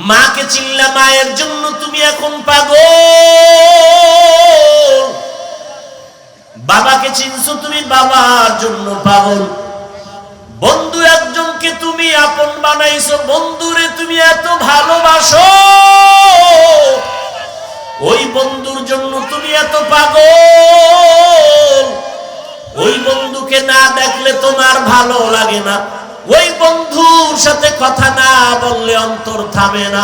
মাকে চিনলা, মায়ের জন্য তুমি এখন পাগল। বাবাকে চিনছো তুমি, বাবার জন্য পাগল। বন্ধু একজনকে তুমি আপন বানাইছো, বন্ধুরে তুমি এত ভালোবাসো, ওই বন্ধুর জন্য তুমি এত পাগল। ওই বন্ধুকে না দেখলে তোমার ভালো লাগে না, ওই বন্ধুর সাথে কথা না বললে অন্তর থামে না।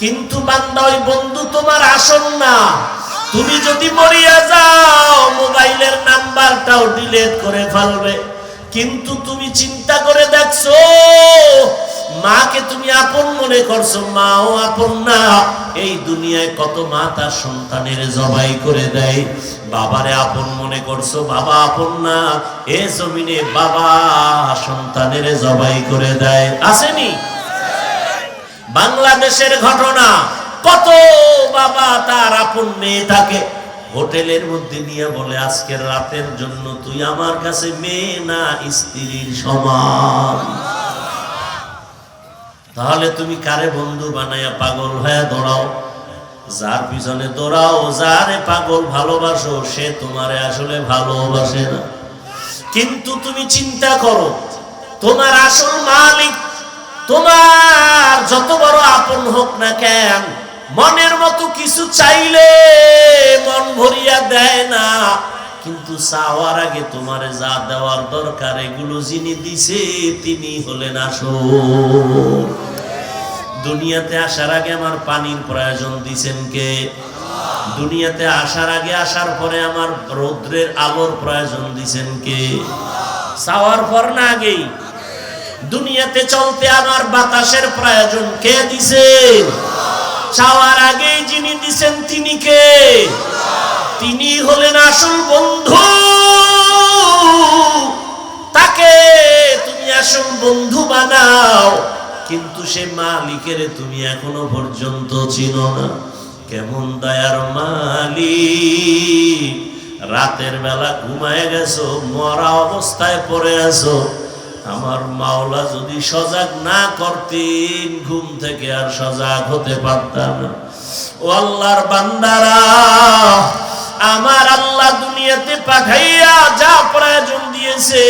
কিন্তু বান্দা, ওই বন্ধু তোমার আসল না। তুমি যদি মরিয়া যাও, মোবাইলের নাম্বারটাও ডিলিট করে ফেলবে। কিন্তু তুমি চিন্তা করে দেখছো, মাকে তুমি আপন মনে করছো, মাও আপন না। এই দুনিয়ায় কত মা তার সন্তানের জবাই করে দেয়। বাবারে আপন মনে করছো, বাবা আপন না। এ জমিনে বাবা সন্তানের জবাই করে দেয়, আসেনি? বাংলাদেশের ঘটনা, কত বাবা তার আপন মেয়েটাকে হোটেলের মধ্যে নিয়ে বলে, আজকের রাতের জন্য তুই আমার কাছে মেয়ে না, স্ত্রীর সমান। তাহলে তুমি কারে বন্ধু বানায়া পাগল হয়ে দৌড়াও? যার পিছনে দৌড়াও, যারে পাগল ভালোবাসো, সে তোমারে আসলে ভালোবাসে না। কিন্তু তুমি চিন্তা করো, তোমার আসল মালিক তোমার যত বড় আপন হোক না কেন, মনের মতো কিছু চাইলে মন ভরিয়া দেয় না। কিন্তু চাওয়ার আগে তোমারে যা দেওয়ার দরকার, এগুলো যিনি দিছে তিনি হলেন আসল। দুনিয়াতে আসার আগে আমার পানির প্রয়োজন দিছেন কে? দুনিয়াতে আসার আগে, আসার পরে আমার রৌদ্রের আলোর প্রয়োজন দিছেন কে? চাওয়ার পর না আগেই? দুনিয়াতে চলতে আমার বাতাসের প্রয়োজন কে দিছেন? চাওয়ার আগেই যিনি দিছেন তিনি কে? তিনি হলেন আসল বন্ধু। তাকে তুমি আসল বন্ধু বানাও। কিন্তু সে মালিকের তুমি এখনো পর্যন্ত চিনো না। কেমন দয়ার মালিক! রাতের বেলা ঘুমায় গেছো, মরা অবস্থায় পড়ে আছো। আমার মাওলা যদি সজাগ না করতেন, ঘুম থেকে আর সজাগ হতে পারতাম না। ও আল্লাহর বান্দারা, আমার আল্লাহ দুনিয়াতে পাঠাইয়া যা প্রয়োজন দিয়েছে,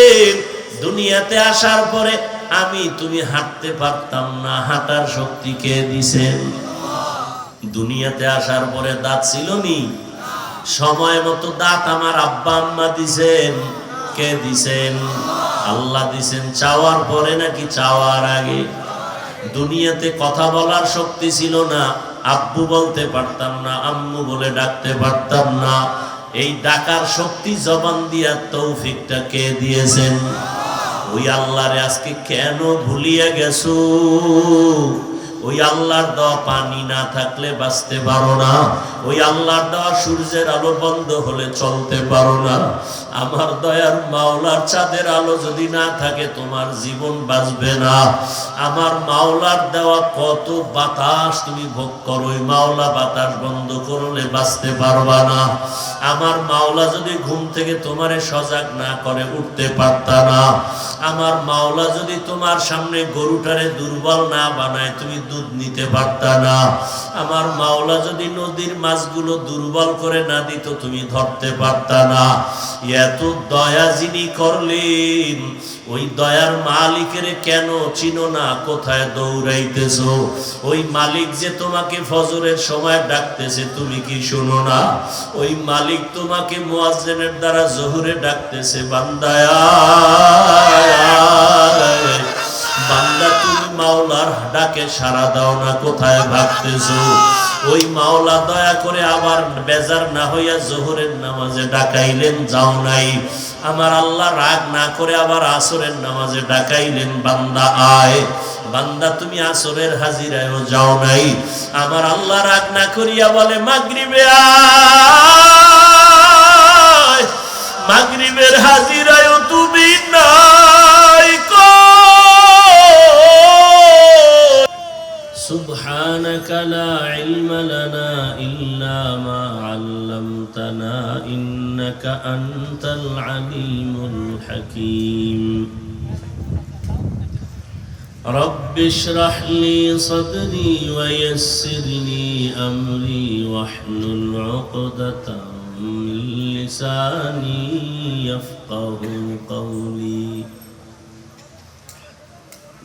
দুনিয়াতে আসার পরে আমি তুমি হাঁটতে পারতাম না, হাঁটার শক্তি কে দিছেন? দুনিয়াতে আসার পরে দাঁত ছিল নি? সময় মতো দাঁত আমার আব্বা আম্মা দিছেন? কে দিছেন? আল্লাহ দিছেন। চাওয়ার পরে নাকি চাওয়ার আগে? দুনিয়াতে কথা বলার শক্তি ছিল না, আব্বু বলতে পারতাম না, আম্মু বলে ডাকতে পারতাম না। এই ডাকার শক্তি, জবান দিয়া তৌফিকটা কে দিয়েছেন? ওই আল্লাহরে আজকে কেন ভুলিয়া গেছো? ওই আল্লাহর দেওয়া পানি না থাকলে বাঁচতে পারো না। ওই আল্লাহর দেওয়া সূর্যের আলো বন্ধ হলে চলতে পারো না। আমার দয়ার মাওলার চাঁদের আলো যদি না থাকে, তোমার জীবন বাঁচবে না। আমার মাওলার দেওয়া কত বাতাস তুমি ভোগ করো, ওই মাওলা বাতাস বন্ধ করলে বাঁচতে পারবা না। আমার মাওলা যদি ঘুম থেকে তোমারে সজাগ না করে, উঠতে পারতা না। আমার মাওলা যদি তোমার সামনে গরুটারে দুর্বল না বানায়, তুমি দুধ নিতে পারতা না। আমার মাওলা যদি নদীর মাছগুলো দুর্বল করে না দিত, তুমি ধরতে পারতা না। এত দয়া যিনি করলেন, ওই দয়ার মালিকের কেন চিনো না? কোথায় দৌড়াইতেছো? ওই মালিক যে তোমাকে ফজরের সময় ডাকতেছে, তুমি কি শোনো না? ওই মালিক তোমাকে মুয়াজ্জিনের দ্বারা জোহরে ডাকতেছে, বান্দায়া বান্দা, তুমি মাওলার ডাকে সাড়া দাও না, কোথায় ভাগতেছো? ওই মাওলা দয়া করে আবার বেজার না হইয়া জোহরের নামাজে ডাকাইলেন, যাও নাই। আমার আল্লাহ রাগ না করে আবার আসরের নামাজে ডাকাইলেন, বান্দা আয়। বান্দা, তুমি আসরের হাজিরায়ও যাও নাই। আমার আল্লাহ রাগ না করিয়া বলে, মাগরিবে আয়। মাগরিবের হাজিরায়ও তুমি নাই। সুবহানাকা লা ইলমা লানা ইল্লা মা আল্লামতানা ইন্নাকা আনতাল আলিমুল হাকীম। رب اشرح لي صدري ويسر لي أمري واحلل عقدة من لساني يفقه قولي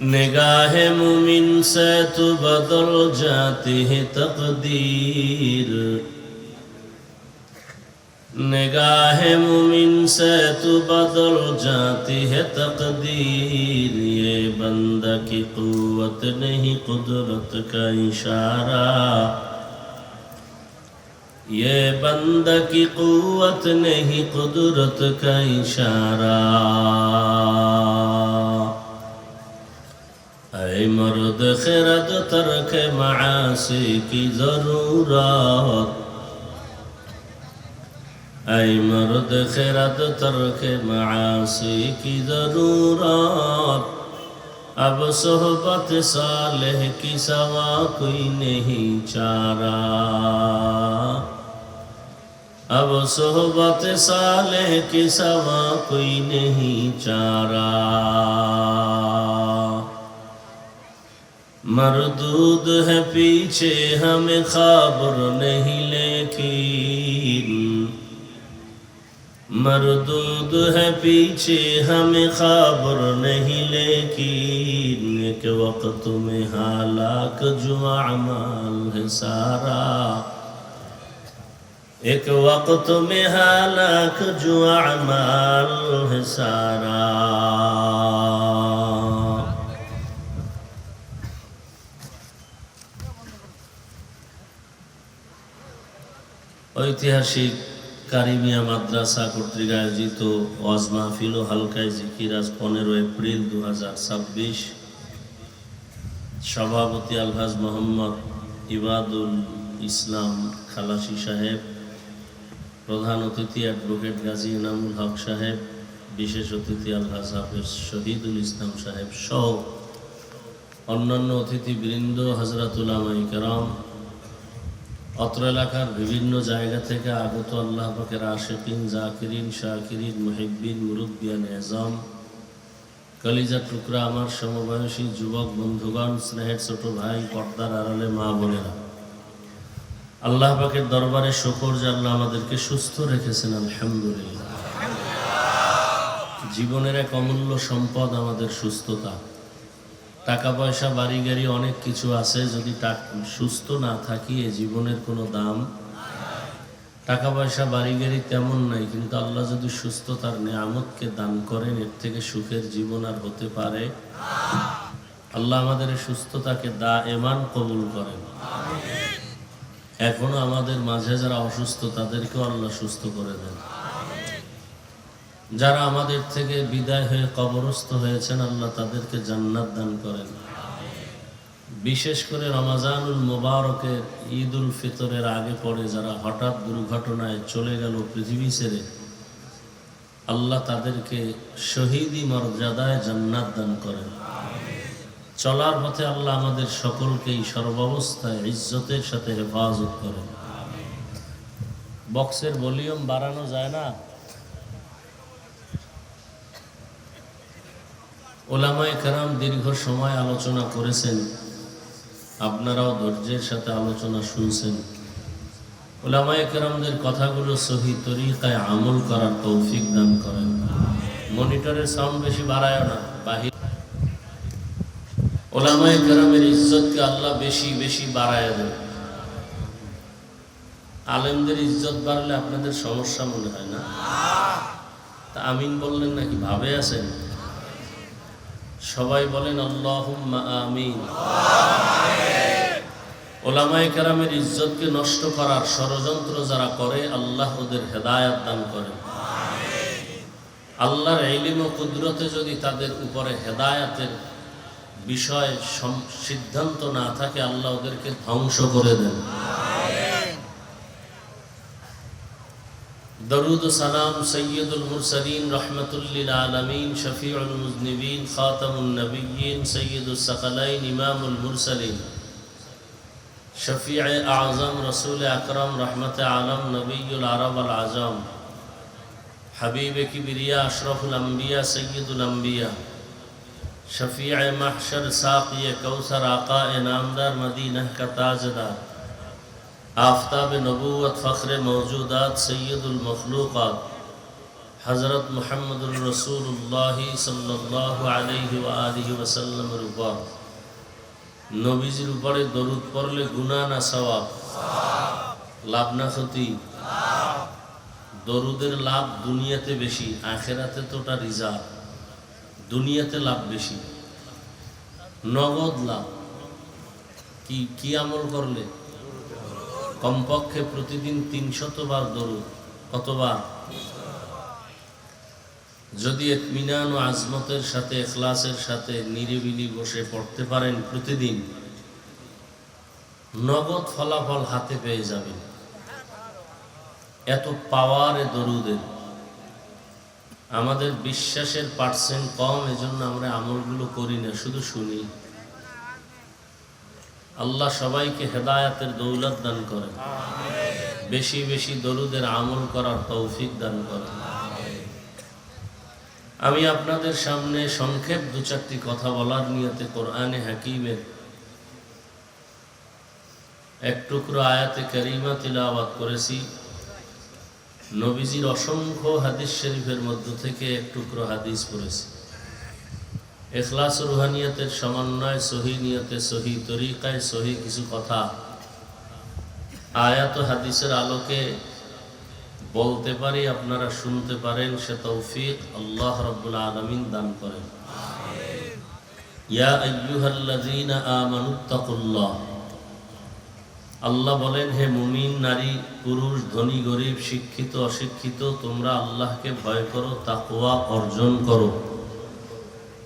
نگاہ مومن سے تو بدل جاتی ہے تقدیر نگاہ مومن سے تو بدل جاتی ہے تقدیر یہ بندہ کی قوت نہیں قدرت کا اشارہ یہ بندہ کی قوت نہیں قدرت کا اشارہ اے مرد خرد ترک معاصی کی ضرورت اے مرد خرد ترک معاصی کی ضرورت اب صحبت صالح کی سوا کوئی نہیں چارہ اب صحبت صالح کی سوا کوئی نہیں چارہ مردود ہے پیچھے ہمیں خبر نہیں لیکن مردود ہے پیچھے ہمیں خبر نہیں لیکن ایک وقت میں ہلاک جو اعمال ہے سارا ایک وقت میں ہلاک جو اعمال ہے سارا ঐতিহাসিক কারিমিয়া মাদ্রাসা কর্তৃক আয়োজিত ওয়াজ মাহফিল ও হালকায় জিকির আজ 15 এপ্রিল 2026 সভাপতি আলহাজ মোহাম্মদ ইবাদুল ইসলাম খালাসি সাহেব, প্রধান অতিথি অ্যাডভোকেট গাজী ইনামুল হক সাহেব, বিশেষ অতিথি আলহাজ হাফেজ শহীদুল ইসলাম সাহেব সহ অন্যান্য অতিথিবৃন্দ, হযরত উলামায়ে কেরাম, অত্র এলাকার বিভিন্ন জায়গা থেকে আগত আল্লাহ পাকের আশিকিন, জাকিরিন, শাকিরিন, মুহিব্বিন, মুরব্বিয়ান এজাম, কলিজার টুকরা আমার সমবয়সী যুবক বন্ধুগণ, স্নেহের ছোট ভাই, পর্দার আড়ালে মা বোনেরা, আল্লাহ পাকের দরবারে শুকর যে আল্লাহ আমাদেরকে সুস্থ রেখেছেন, আলহামদুলিল্লাহ। জীবনের এক অমূল্য সম্পদ আমাদের সুস্থতা। টাকা পয়সা বাড়ি গাড়ি অনেক কিছু আছে, যদি সুস্থ না থাকি এ জীবনের কোনো দাম। টাকা পয়সা বাড়ি গাড়ি তেমন নাই, কিন্তু আল্লাহ যদি সুস্থতার নেয়ামতকে দান করেন এর থেকে সুখের জীবন আর হতে পারে? আল্লাহ আমাদের সুস্থতাকে দায়েমান কবুল করেন। এখনো আমাদের মাঝে যারা অসুস্থ তাদেরকেও আল্লাহ সুস্থ করে দেন। যারা আমাদের থেকে বিদায় হয়ে কবরস্থ হয়েছেন আল্লাহ তাদেরকে জান্নাত দান করেন। বিশেষ করে রমাজানুল মুবারকের ঈদুল ফিতরের আগে পরে যারা হঠাৎ দুর্ঘটনায় চলে গেল পৃথিবী ছেড়ে, আল্লাহ তাদেরকে শহীদি মর্যাদায় জান্নাত দান করেন। চলার পথে আল্লাহ আমাদের সকলকেই সর্বাবস্থায় ইজ্জতের সাথে হেফাজত করেন। বক্সের ভলিউম বাড়ানো যায় না? ওলামায়ে কেরাম দীর্ঘ সময় আলোচনা করেছেন, আপনারাও ধৈর্যের সাথে আলোচনা শুনছেন। ওলামায়ে কেরামদের কথাগুলো সহি তরিকায় আমল করার তৌফিক দান করেন। মনিটরের সাউন্ড বেশি বাড়ায় না, বাহির। ওলামায়ে কেরামের ইজ্জতকে আল্লাহ বেশি বেশি বাড়ায় দেন। আলেমদের ইজ্জত বাড়লে আপনাদের সমস্যা মনে হয় না? তা আমিন বললেন নাকি ভাবে আছেন? সবাই বলেন আল্লাহুম্মা আমিন। ওলামায়ে কেরামের ইজ্জতকে নষ্ট করার ষড়যন্ত্র যারা করে আল্লাহ ওদের হেদায়েত দান করেন। আল্লাহর ইলম ও কুদরতে যদি তাদের উপরে হেদায়েতের বিষয় সিদ্ধান্ত না থাকে আল্লাহ ওদেরকে ধ্বংস করে দেন। दरूद सलाम सैयदुल मुरसलीन रहमतुल्लिल आलमीन शफीउल मुज़निबीन खातमुन नबिय्यीन सैयदुस सकलैन इमामुल मुरसलीन शफीअ आज़म रसूल अकरम रहमत आलम नबीयुल अरब वल आज़म हबीब किबरिया अशरफुल अंबिया सैयदुल अंबिया शफीअ महशर साक़िए कौसर आका नामदार मदीना का ताजदार आफ्ताब नबूवत फ़ख्र मौजूदात सैयदुल मखलूक़ात हज़रत मुहम्मदुर रसूलुल्लाह सल्लल्लाहु अलैहि व आलिहि वसल्लमेর উপর নবীজির উপরে দরুদ পড়লে গুনাহ না সওয়াব? লাভ না ক্ষতি? দরুদের লাভ দুনিয়াতে বেশি, আখিরাতে তো ওটা রিজার্ভ। দুনিয়াতে লাভ বেশি, নগদ লাভ। কি আমল করলে? কমপক্ষে প্রতিদিন 300 বার দরুদ। কতবার? যদি ইতমিনান ও আজমতের সাথে ইখলাসের সাথে নিরিবিলি বসে পড়তে পারেন প্রতিদিন, নগদ ফলাফল হাতে পেয়ে যাবেন। এত পাওয়ার দরুদের। আমাদের বিশ্বাসের পার্সেন্ট কম, এজন্য আমরা আমলগুলো করি না, শুধু শুনি। আল্লাহ সবাইকে হেদায়েতের দৌলত দান করেন, বেশি বেশি দরুদের আমল করার তৌফিক দান করেন। আমি আপনাদের সামনে সংক্ষেপ 2-4টি কথা বলার নিয়তে কোরআনে হাকিমের এক টুকরো আয়াতে কারিমা তিলাওয়াত করেছি। নবীজির অসংখ্য হাদিস শরীফের মধ্য থেকে এক টুকরো হাদিস পড়েছি। ইখলাস ও রুহানিয়তের সমন্বয়, সহি নিয়তে, সহি তরিকায়, সহি কিছু কথা আয়াত ও হাদিসের আলোকে বলতে পারি, আপনারা শুনতে পারেন, সে তৌফিক আল্লাহ রাব্বুল আলামিন দান করেন। ইয়া আইয়ুহাল্লাযীনা আমানুত্তাকুল্লাহ, আল্লাহ বলেন, হে মুমিন নারী পুরুষ, ধনী গরিব, শিক্ষিত অশিক্ষিত, তোমরা আল্লাহকে ভয় করো, তাকওয়া অর্জন করো।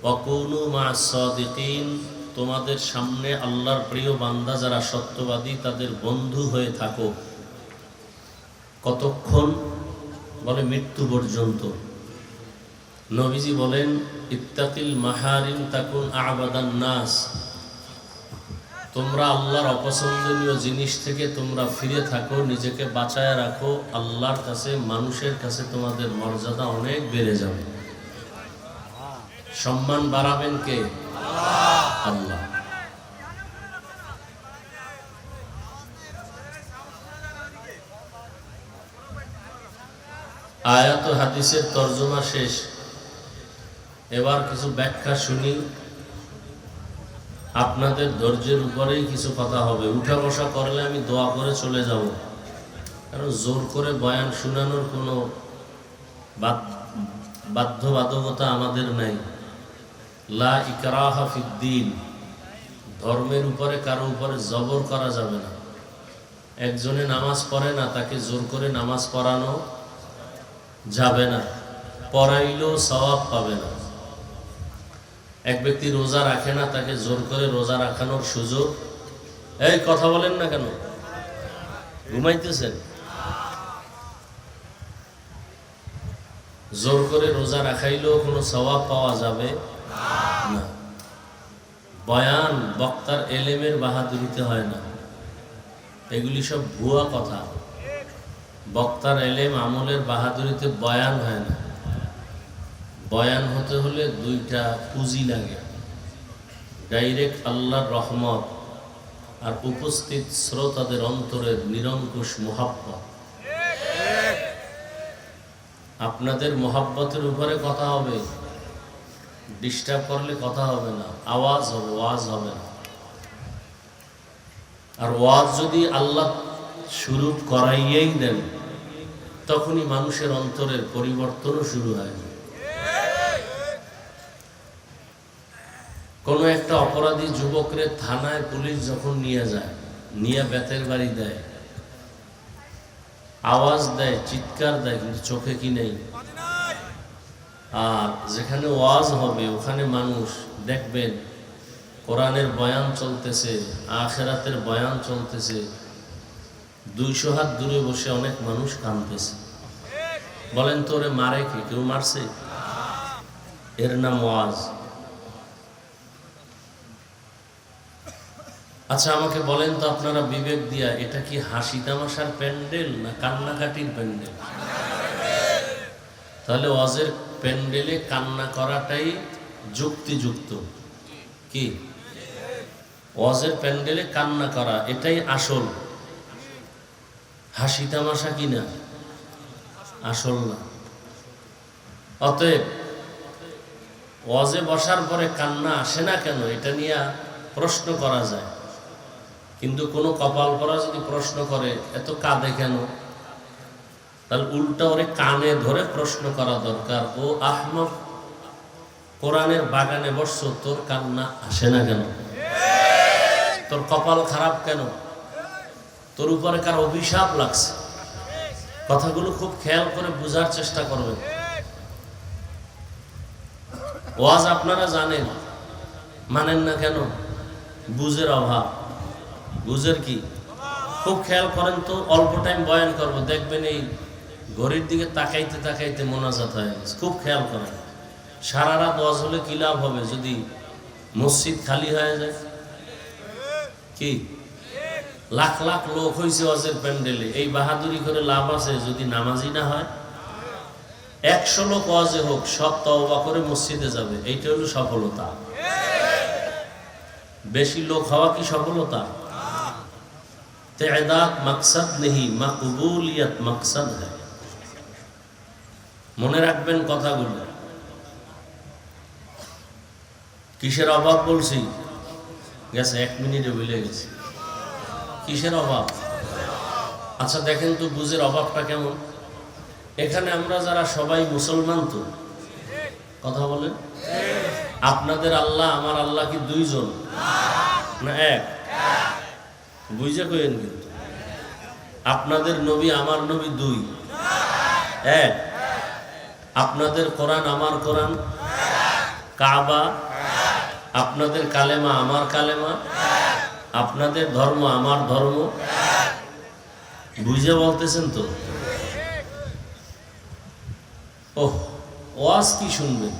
ওয়াকুনু মা'আস সাদিকিন, তোমাদের সামনে আল্লাহর প্রিয় বান্দা যারা সত্যবাদী তাদের বন্ধু হয়ে থাকো। কতক্ষণ? বলে মৃত্যু পর্যন্ত। নবীজি বলেন, ইত্তাকিল মাহারিম তাকুন আ'বাদান নাস, তোমরা আল্লাহর অপছন্দনীয় জিনিস থেকে তোমরা ফিরে থাকো, নিজেকে বাঁচায় রাখো। আল্লাহর কাছে, মানুষের কাছে তোমাদের মর্যাদা অনেক বেড়ে যাবে। সম্মান বাড়াবেন কে? আল্লাহ। আয়াত ও হাদিসের তরজমা শেষ, এবার কিছু ব্যাখ্যা শুনি। আপনাদের ধৈর্যের উপরেই কিছু কথা হবে। উঠা বসা করলে আমি দোয়া করে চলে যাব, কারণ জোর করে বয়ান শোনানোর কোনো বাধ্যবাধকতা আমাদের নাই। লা ইকরাহা ফিদ্দীন, ধর্মের উপরে কারো উপরে জবর করা যাবে না। একজনে নামাজ পড়ে না, তাকে জোর করে নামাজ পড়ানো যাবে না, পড়াইলেও সওয়াব পাবে না। এক ব্যক্তি রোজা রাখে না, তাকে জোর করে রোজা রাখানোর সুযোগ। এই কথা বলেন না কেন? ঘুমাইতেছেন? জোর করে রোজা রাখাইলেও কোনো সওয়াব পাওয়া যাবে না। বয়ান বক্তার এলেমের বাহাদুরিতে হয় না, এগুলি সব ভুয়া কথা। বক্তার এলেম আমলের বাহাদুরিতে বয়ান হয় না। বয়ান হতে হলে 2টা পুঁজি লাগে, ডাইরেক্ট আল্লাহর রহমত আর উপস্থিত শ্রোতাদের অন্তরের নিরঙ্কুশ মুহাব্বত। আপনাদের মুহাব্বতের উপরে কথা হবে, ডিস্টার্ব করলে কথা হবে না, আওয়াজ হবে, ওয়াজ হবে না। আর ওয়াজ যদি আল্লাহ শুরু করাইয়েই দেন, তখনই মানুষের অন্তরের পরিবর্তনও শুরু হয়। কোনো একটা অপরাধী যুবকরে থানায় পুলিশ যখন নিয়ে যায়, নিয়ে বেতের বাড়ি দেয়, আওয়াজ দেয়, চিৎকার দেয়, কিন্তু চোখে কি নেই। আর যেখানে ওয়াজ হবে ওখানে মানুষ দেখবেন কোরআনের বয়ান চলতেছে, আখিরাতের বয়ান চলতেছে, 200 হাত দূরে বসে অনেক মানুষ কাঁদতেছে। বলেন তো, ওরে মারে কি? কেউ মারছে? এর নাম ওয়াজ। আচ্ছা আমাকে বলেন তো আপনারা বিবেক দিয়া, এটা কি হাসি তামাশার প্যান্ডেল না কান্নাকাটির প্যান্ডেল? তাহলে ওয়াজের প্যান্ডেলে কান্না করাটাই যুক্তিযুক্ত। কি ওয়াজের প্যান্ডেলে কান্না করা এটাই আসল, হাসি তামাশা কিনা আসল না। অতএব ওয়াজে বসার পরে কান্না আসে না কেন এটা নিয়ে প্রশ্ন করা যায়, কিন্তু কোনো কপাল পরা যদি প্রশ্ন করে এত কাঁদে কেন, তাহলে উল্টা ওরে কানে ধরে প্রশ্ন করা দরকার, ও আহমক কোরআনের বাগানে বসছো, তোর কান্না আসে না কেন? তোর কপাল খারাপ কেন? তোর উপরে কার অভিশাপ লাগছে? কথাগুলো খুব খেয়াল করে বোঝার চেষ্টা করবেন। ওয়াজ আপনারা জানেন, মানেন না কেন? বুঝের অভাব। বুঝের কি? খুব খেয়াল করেন তো, অল্প টাইম বয়ান করবো, দেখবেন এই ঘড়ির দিকে তাকাইতে তাকাইতে মোনাজাত হয়ে গেছে। খুব খেয়াল করেন, সারা রাত ওয়াজ হলে কি লাভ হবে যদি মসজিদ খালি হয়ে যায়? কি লাখ লাখ লোক হয়েছে ওয়াজের প্যান্ডেলে, এই বাহাদুরি করে লাভ আছে যদি নামাজি না হয়? 100 লোক ওয়াজে হোক, সব তওবা করে মসজিদে যাবে, এইটা হলো সফলতা। বেশি লোক হওয়া কি সফলতা? তেদাদ মকসদ নেই, মকবুলিয়ত মকসদ হ্যায়। মনে রাখবেন কথাগুলো। কিসের অভাব বলছি? গেছে 1 মিনিটে ভুলে গেছি। কিসের অভাব? আচ্ছা দেখেন তো বুঝের অভাবটা কেমন। এখানে আমরা যারা সবাই মুসলমান, তো কথা বলেন, আপনাদের আল্লাহ আমার আল্লাহ কি 2 জন না 1? বুঝে কইেন কিন্তু। আপনাদের নবী আমার নবী 2, 1। আপনাদের কোরআন আমার কোরআন, কাবা, আপনাদের কালেমা আমার কালেমা, আপনাদের ধর্ম আমার ধর্ম। বুঝে বলতেছেন তো? ওহ, ওয়াজ কি শুনবেন,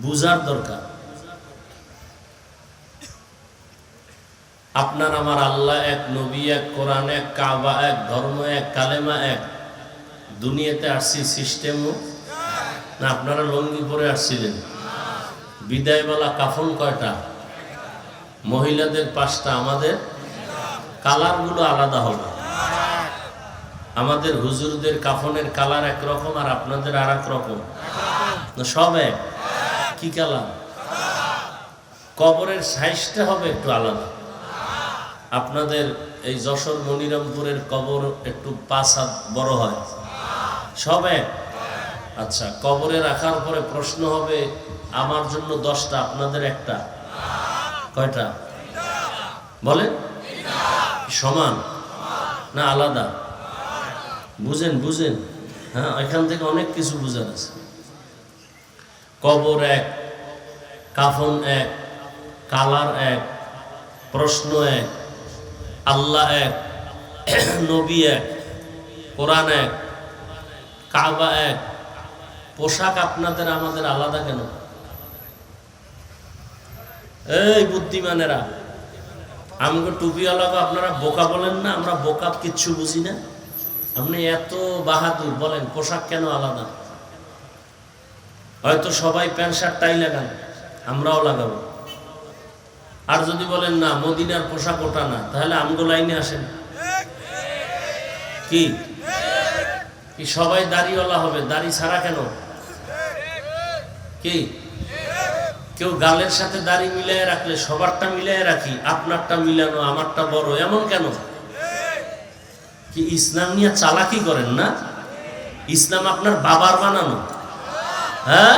বুঝার দরকার। আপনার আমার আল্লাহ এক, নবী এক, কোরআন এক, কাবা এক, ধর্ম এক, কালেমা এক। দুনিয়াতে আসছি সিস্টেমও না? আপনারা লঙ্গি পরে আসছিলেন। বিদায়বেলা কাফন কয়টা? মহিলাদের 5টা, আমাদের কালারগুলো আলাদা হবে। আমাদের হুজুরদের কাফনের কালার একরকম, আর আপনাদের আর এক রকম। সব এক। কি কালার? কবরের সাইজটা হবে একটু আলাদা। আপনাদের এই যশোর মনিরামপুরের কবর একটু 5 হাত বড় হয়, সব এক। আচ্ছা, কবরে রাখার পরে প্রশ্ন হবে, আমার জন্য 10টা, আপনাদের একটা। কয়টা বলেন? সমান না আলাদা? বুঝেন বুঝেন? হ্যাঁ, এখান থেকে অনেক কিছু বুঝার আছে। কবর এক, কাফন এক, কালার এক, প্রশ্ন এক, আল্লাহ এক, নবী এক, কোরআন এক, কাবা এক। পোশাক আপনাদের আমাদের আলাদা কেন? এই বুদ্ধিমানেরা, আমাকে টুপিওয়ালাকে আপনারা বোকা বলেন না? আমরা বোকা, কিচ্ছু বুঝি না। আপনি এত বাহাদুর, বলেন পোশাক কেন আলাদা? হয়তো সবাই প্যান্ট শার্ট টাই লাগান, আমরাও লাগাবো। আর যদি বলেন না মদিনার পোশাক ওটা না, তাহলে আমগো লাইনে আসেন। কি কি সবাই দাড়িওয়ালা হবে, দাড়ি ছাড়া কেন? কি কেউ গালের সাথে দাড়ি মিলিয়ে রাখলে সবারটা মিলিয়ে রাখি, আপনারটা মিলানো, আমারটা বড়, এমন কেন? কি ইসলাম নিয়ে চালাকি করেন না? ইসলাম আপনার বাবার বানানো? হ্যাঁ,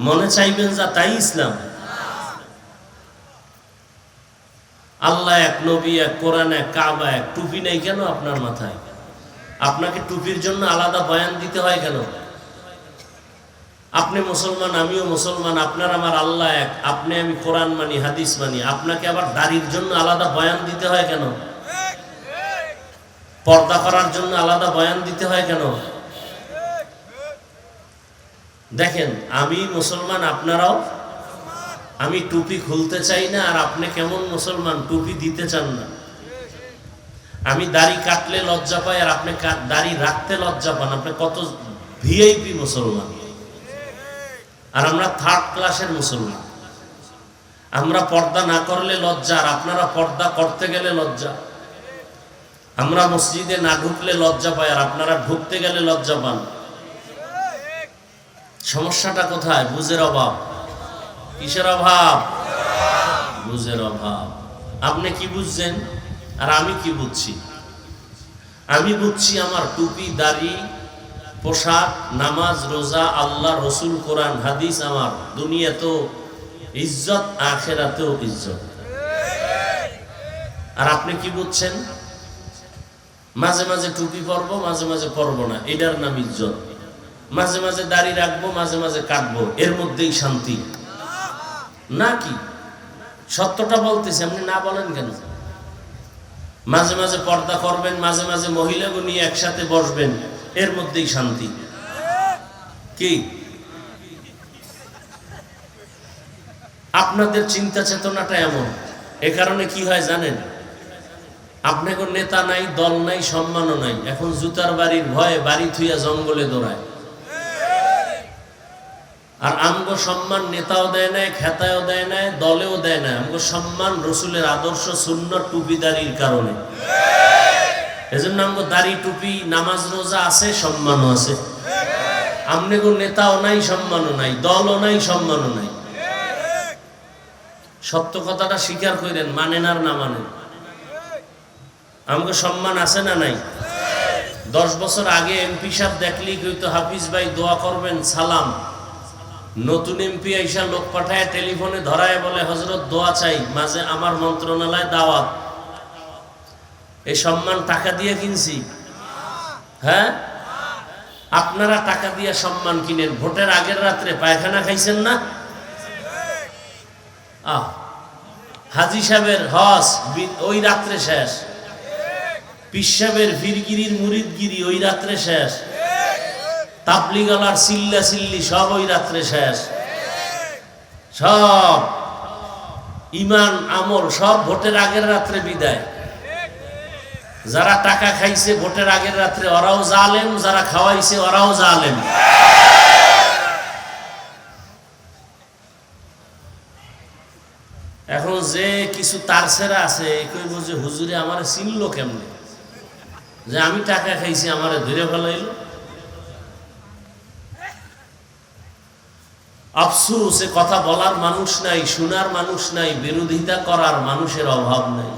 মনে চাইবেন যা তাই ইসলাম? আল্লাহ এক, নবী এক, কোরআন এক, কাবা এক। টুপি নেই কেন আপনার মাথায়? আপনাকে টুপির জন্য আলাদা বয়ান দিতে হয় কেন? আপনি মুসলমান, আমিও মুসলমান, আপনার আমার আল্লাহ এক, আপনি আমি কোরআন মানি, হাদিস মানি, আপনাকে আবার দাড়ির জন্য আলাদা বয়ান দিতে হয় কেন? পর্দা করার জন্য আলাদা বয়ান দিতে হয় কেন? দেখেন, আমি মুসলমান, আপনারাও। আমি টুপি খুলতে চাই না, আর আপনি কেমন মুসলমান, টুপি দিতে চান না। আমি দাড়ি কাটলে লজ্জা পাই, আর আপনি দাড়ি রাখতে লজ্জা পান। আপনি কত ভিআইপি মুসলমান। আর আমরা থার্ড ক্লাসের মুসলমান। আমরা পর্দা না করলে লজ্জা, আর আপনারা পর্দা করতে গেলে লজ্জা। আমরা মসজিদে না ঢুকলে লজ্জা পাই, আর আপনারা ঢুকতে গেলে লজ্জা পান। সমস্যাটা কোথায়? বুঝের অভাব। কিসের অভাব? বুঝের অভাব। আপনি কি বুঝছেন আর আমি কি বুঝছি? আমি বুঝছি আমার টুপি, দাড়ি, পোশাক, নামাজ, রোজা, আল্লাহ, রসুল, কোরআন, হাদিস আমার দুনিয়াতেও ইজ্জত, আখেরাতেও ইজ্জত। আর আপনি কি বুঝছেন? মাঝে মাঝে টুপি পরবো, মাঝে মাঝে পরবো না, এটার নাম ইজ্জত। মাঝে মাঝে দাড়ি রাখবো, মাঝে মাঝে কাটবো, এর মধ্যেই শান্তি নাকি? সত্যটা বলতেছি, আপনি না বলেন কেন? মাঝে মাঝে পর্দা করবেন, মাঝে মাঝে মহিলাকে নিয়ে একসাথে বসবেন, এর মধ্যেই শান্তি কি? আপনাদের চিন্তা চেতনাটা এমন। এ কারণে কি হয় জানেন? আপনাকে নেতা নাই, দল নাই, সম্মানও নাই। এখন জুতার বাড়ির ভয়ে বাড়ি থুইয়া জঙ্গলে দৌড়ায়। আর আমগো সম্মান নেতাও দেয় না, খেতায়ও দেয় না, দলেও দেয় না। আমগো সম্মান রসুলের আদর্শ, সুন্নাত, টুপি দাড়ির কারণে। এজন্য আমগো দাড়ি, টুপি, নামাজ, রোজা আছে, সম্মানও আছে। আমনেগো নেতাও নাই, সম্মানও নাই, দলও নাই, সম্মানও নাই। সত্য কথাটা স্বীকার করেন, মানেন আর না মানেন। আমগো সম্মান আছে না নাই? 10 বছর আগে এমপি সাহেব দেখলি কইতো, হাফিজ ভাই দোয়া করবেন, সালাম। নতুন এমপি আইসা লোক পাঠায়, টেলিফোনে ধরায় বলে, হযরত দোয়া চাই, মাঝে আমার মন্ত্রণালয় দাওয়াত। এই সম্মান টাকা দিয়ে কিনছি? হ্যাঁ, আপনারা টাকা দিয়ে সম্মান কিনেন। ভোটের আগের রাত্রে পায়খানা খাইছেন না? হাজী সাহেবের হজ ওই রাত্রে শেষ। পীর সাহেবের ফিরগিরির মুরিদগিরি ওই রাত্রে শেষ। তাবলিগালার চিল্লা চিল্লি সব ওই রাত্রে শেষ। সব ইমান আমল সব ভোটের আগের রাত্রে বিদায়। যারা টাকা খাইছে ভোটের আগের রাত্রে ওরাও জালেম, যারা খাওয়াইছে ওরাও জালেম। এখন যে কিছু তারছেরা আছে, কইব যে হুজুরে আমারে চিনলো কেমনে, যে আমি টাকা খাইছি আমারে ধরে ফেলাইল। আফসোস, এ কথা বলার মানুষ নাই, শোনার মানুষ নাই, বিরোধিতা করার মানুষের অভাব নাই।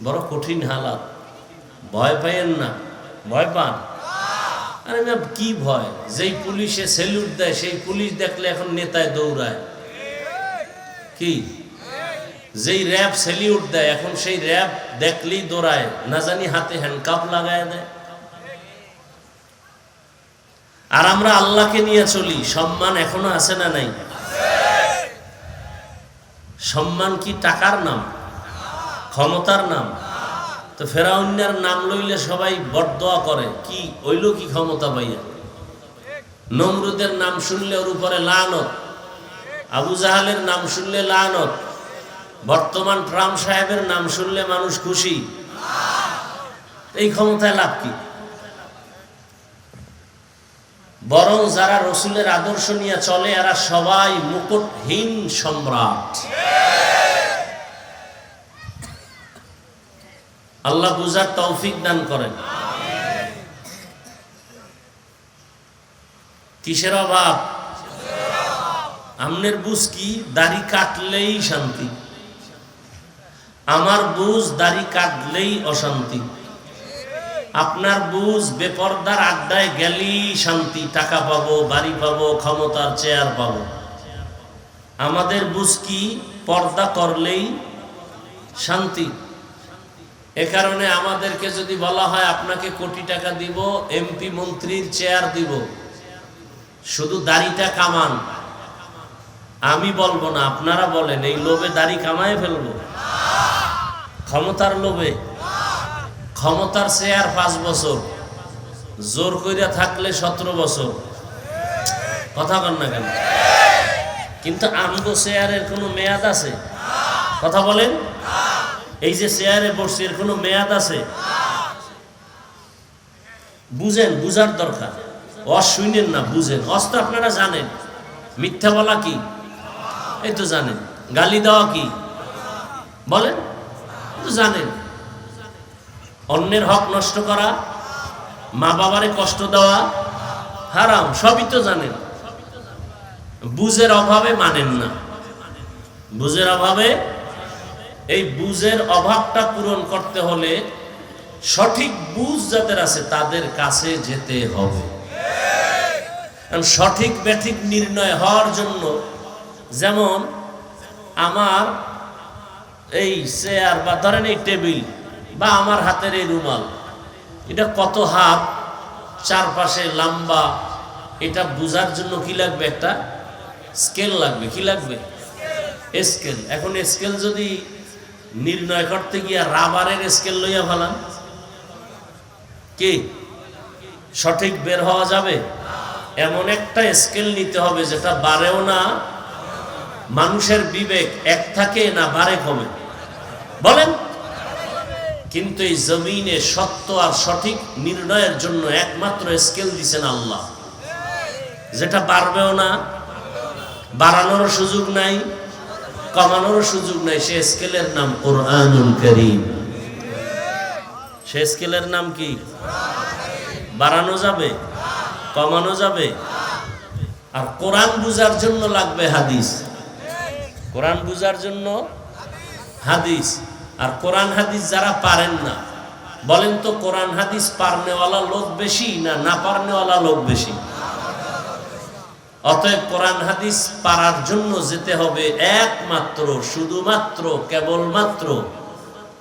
বড় কঠিন হালাত। ভয় পাইয়েন না। ভয় পান? আরে না, কি ভয়? যেই পুলিশে স্যালুট দেয়, সেই পুলিশ দেখলে এখন নেতায় দৌড়ায়। কি? যেই র্যাব স্যালুট দেয়, এখন সেই র্যাব দেখলেই দৌড়ায়, না জানি হাতে হ্যান্ডকাপ লাগায় দেয়। আর আমরা আল্লাহকে নিয়ে চলি। সম্মান এখনো আছে না নাই? সম্মান কি টাকার নাম, ক্ষমতার নাম? তো ফেরাউনের নাম লইলে সবাই বরদোয়া করে, কি হইল কি ক্ষমতা পাইয়া? নমরুদের নাম শুনলে ওর উপরে লানত, আবু জাহালের নাম শুনলে লানত, বর্তমান ট্রাম্প সাহেবের নাম শুনলে মানুষ খুশি। এই ক্ষমতায় লাভ কি? বরং যারা রসুলের আদর্শ নিয়ে চলে এরা সবাই মুকুটহীন সম্রাট। আল্লাহ বুঝার তৌফিক দান করেন। কিসের অভাব? আমনের বুঝ কি? দাড়ি কাটলেই শান্তি। আমার বুঝ দাড়ি কাটলেই অশান্তি। আপনার বুঝ বেপরদার আড্ডায় গেলেই শান্তি, টাকা পাবো, বাড়ি পাবো, ক্ষমতার চেয়ার পাবো। আমাদের বুঝ কি? পর্দা করলেই শান্তি। এ কারণে আমাদেরকে যদি বলা হয় আপনাকে কোটি টাকা দিব, এমপি মন্ত্রীর চেয়ার দিব, শুধু দাড়িটা কামান, আমি বলবো না, আপনারা বলেন, এই লোভে দাড়ি কামায় ফেলবো? ক্ষমতার লোভে? ক্ষমতার চেয়ার 5 বছর, জোর কইরা থাকলে 17 বছর। কথা বল না কেন? কিন্তু আমগো চেয়ারের কোনো মেয়াদ আছে? কথা বলেন। এই যে চেয়ারে বসছে এর কোনো মেয়াদ আছে? বুঝেন, বুঝার দরকার। শুনেন না, বুঝেন। তো আপনারা জানেন মিথ্যা বলা কি, এই তো জানেন। গালি দেওয়া কি বলেন, তো জানেন। অন্যের হক নষ্ট করা, মা বাবারে কষ্ট দেওয়া হারাম, সবই তো জানেন। বুঝের অভাবে মানেন না, বুঝের অভাবে। এই বুঝের অভাবটা পূরণ করতে হলে সঠিক বুঝ যাদের আছে তাদের কাছে যেতে হবে। সঠিক ব্যাঠিক নির্ণয় হওয়ার জন্য, যেমন আমার এই চেয়ার বা ধরেন এই টেবিল বা আমার হাতের এই রুমাল, এটা কত হাত, চারপাশে লম্বা, এটা বোঝার জন্য কি লাগবে? একটা স্কেল লাগবে। কি লাগবে? স্কেল। এখন স্কেল যদি নির্ণয় করতে গিয়া রাবারের স্কেল লইয়া ফেলান, কি সঠিক বের হওয়া যাবে? এমন একটা স্কেল নিতে হবে যেটা বাড়েও না, মানুষের বিবেক এক থাকে না বাড়ে কমে, বলেন। কিন্তু এই জমিনে সত্য আর সঠিক নির্ণয়ের জন্য একমাত্র স্কেল দিছেন আল্লাহ, যেটা বাড়বেও না, বাড়ানোর সুযোগ নাই, কমানোর সুযোগ নাই। সে স্কেলের নাম কুরআনুল কারীম। সে স্কেলের নাম কি? বাড়ানো যাবে, কমানো যাবে। আর কোরআন বুঝার জন্য লাগবে হাদিস, কোরআন বুঝার জন্য হাদিস। আর কোরআন হাদিস যারা পারেন না, বলেন তো কোরআন হাদিস পারনেওয়ালা লোক বেশি না না পারনেওয়ালা লোক বেশি? অতএব কোরআন হাদিস পারার জন্য যেতে হবে একমাত্র, শুধুমাত্র, কেবলমাত্র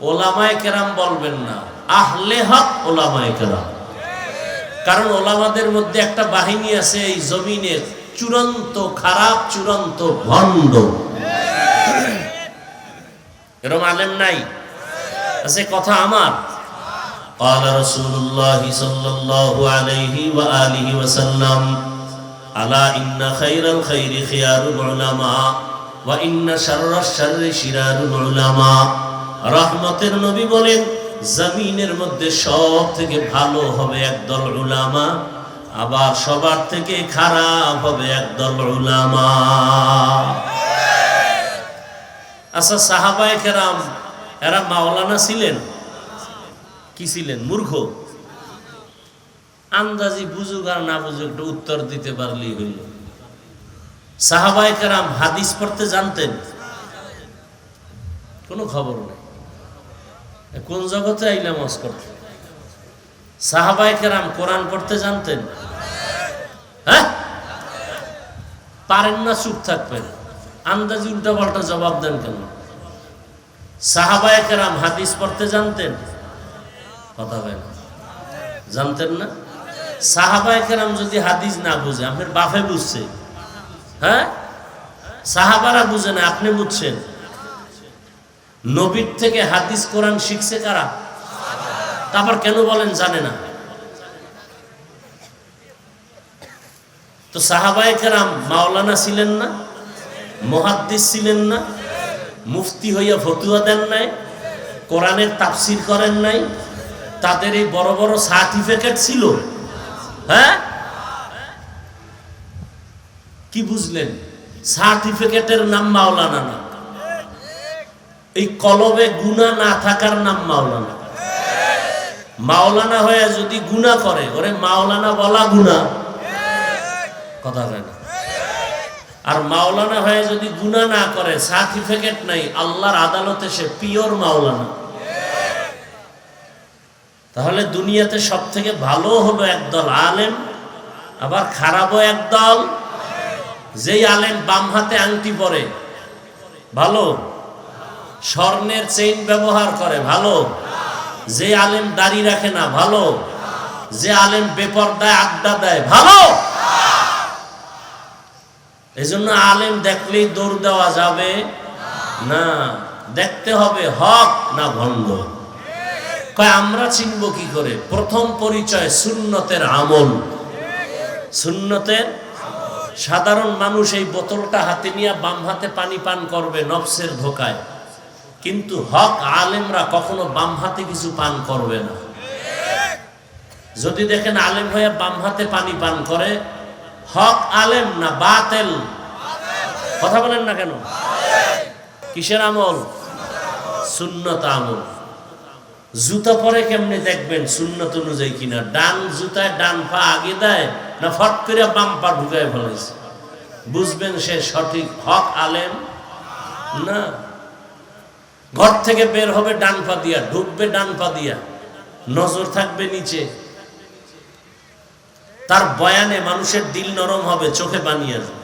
ওলামায়ে কেরাম বলবেন না, আহলে হক ওলামায়ে কেরাম। কারণ ওলামাদের মধ্যে একটা বাহিনী আছে এই জমিনের চূড়ান্ত খারাপ, চূড়ান্ত ভণ্ড। এরকম আলেম নাই? আছে কথা আমার। قال رسول الله صلى الله عليه وآله وسلم ألا إن خير الخير خيار العلماء وإن شر الشر شرار العلماء। রহমতের নবী বলেন, জমিনের মধ্যে সব থেকে ভালো হবে একদল উলামা, আবার সবার থেকে খারাপ হবে একদল উলামা। আচ্ছা, সাহাবায়ে কেরাম এরা মাওলানা ছিলেন? কি ছিলেন? মূর্খ। আন্দাজি বুঝুক আর না বুঝুক একটু উত্তর দিতে পারলেই হইল। সাহাবায়ে কেরাম হাদিস পড়তে জানতেন? কোনো খবর নেই। কোন জগতে আইলাম ওয়াজ করতে? সাহাবায়ে কেরাম কোরআন পড়তে জানতেন? হ্যাঁ, পারেন না, চুপ থাকবেন, আন্দাজি উল্টা পাল্টা জবাব দেন কেন? সাহাবায়ে কেরাম হাদিস পড়তে জানতেন? কথা বলেন, জানতেন না? সাহাবায়ে কেরাম যদি হাদিস না বুঝে, আপনার বাপে বুঝছে? হ্যাঁ, সাহাবারা বুঝে না, আপনি বুঝছেন। নবীর থেকে হাদিস কোরআন শিখছে কারা? তারপর কেন বলেন জানে না? তো সাহাবায়ে কেরাম মাওলানা ছিলেন না? মুহাদ্দিস ছিলেন না? মুফতি হইয়া ফতুয়া দেন নাই? কোরআনের তাফসীর করেন নাই? তাদের এই বড় বড় সার্টিফিকেট ছিল? হ্যাঁ, কি বুঝলেন? সার্টিফিকেটের নাম মাওলানা না, এই কলবে গুনাহ না থাকার নাম মাওলানা। মাওলানা হয়ে যদি গুনাহ করে, ওরে মাওলানা বলা গুনাহ, কথা হয় না। আর মাওলানা হয়ে যদি গুনাহ না করে, সার্টিফিকেট নাই, আল্লাহর আদালতে সে পিওর মাওলানা। তাহলে দুনিয়াতে সব থেকে ভালো হলো একদল আলেম, আবার খারাপও একদল। যেই আলেম বাম হাতে আংটি পরে ভালো, স্বর্ণের চেইন ব্যবহার করে ভালো। যে আলেম দাড়ি রাখে না ভালো। যে আলেম বেপরদায় আড্ডা দেয় ভালো। এজন্য আলেম দেখলেই দৌড় দেওয়া যাবে না, দেখতে হবে হক না ভণ্ড। কয় আমরা চিনব কি করে? প্রথম পরিচয় সুন্নতের আমল। সুন্নতের, সাধারণ মানুষ এই বোতলটা হাতে নিয়ে বাম হাতে পানি পান করবে নফসের ধোকায়, কিন্তু হক আলেমরা কখনো বাম হাতে কিছু পান করবে না। যদি দেখেন আলেম হয়ে বাম হাতে পানি পান করে, হক আলেম না বাতেল? কথা বলেন না কেন? কিসের আমল? সুন্নত আমল। জুতা পরে কেমনে দেখবেন সুন্নত অনুযায়ী কিনা? ডান জুতায় ডান পা আগে দেয় না ফট করে বাম পা ঢুকায় ফেলেছে? বুঝবেন সে সঠিক হক আলেম না। ঘর থেকে বের হবে ডান পা দিয়া, ঢুকবে ডান পা দিয়া, নজর থাকবে নিচে। তার বয়ানে মানুষের দিল নরম হবে, চোখে পানি আসবে।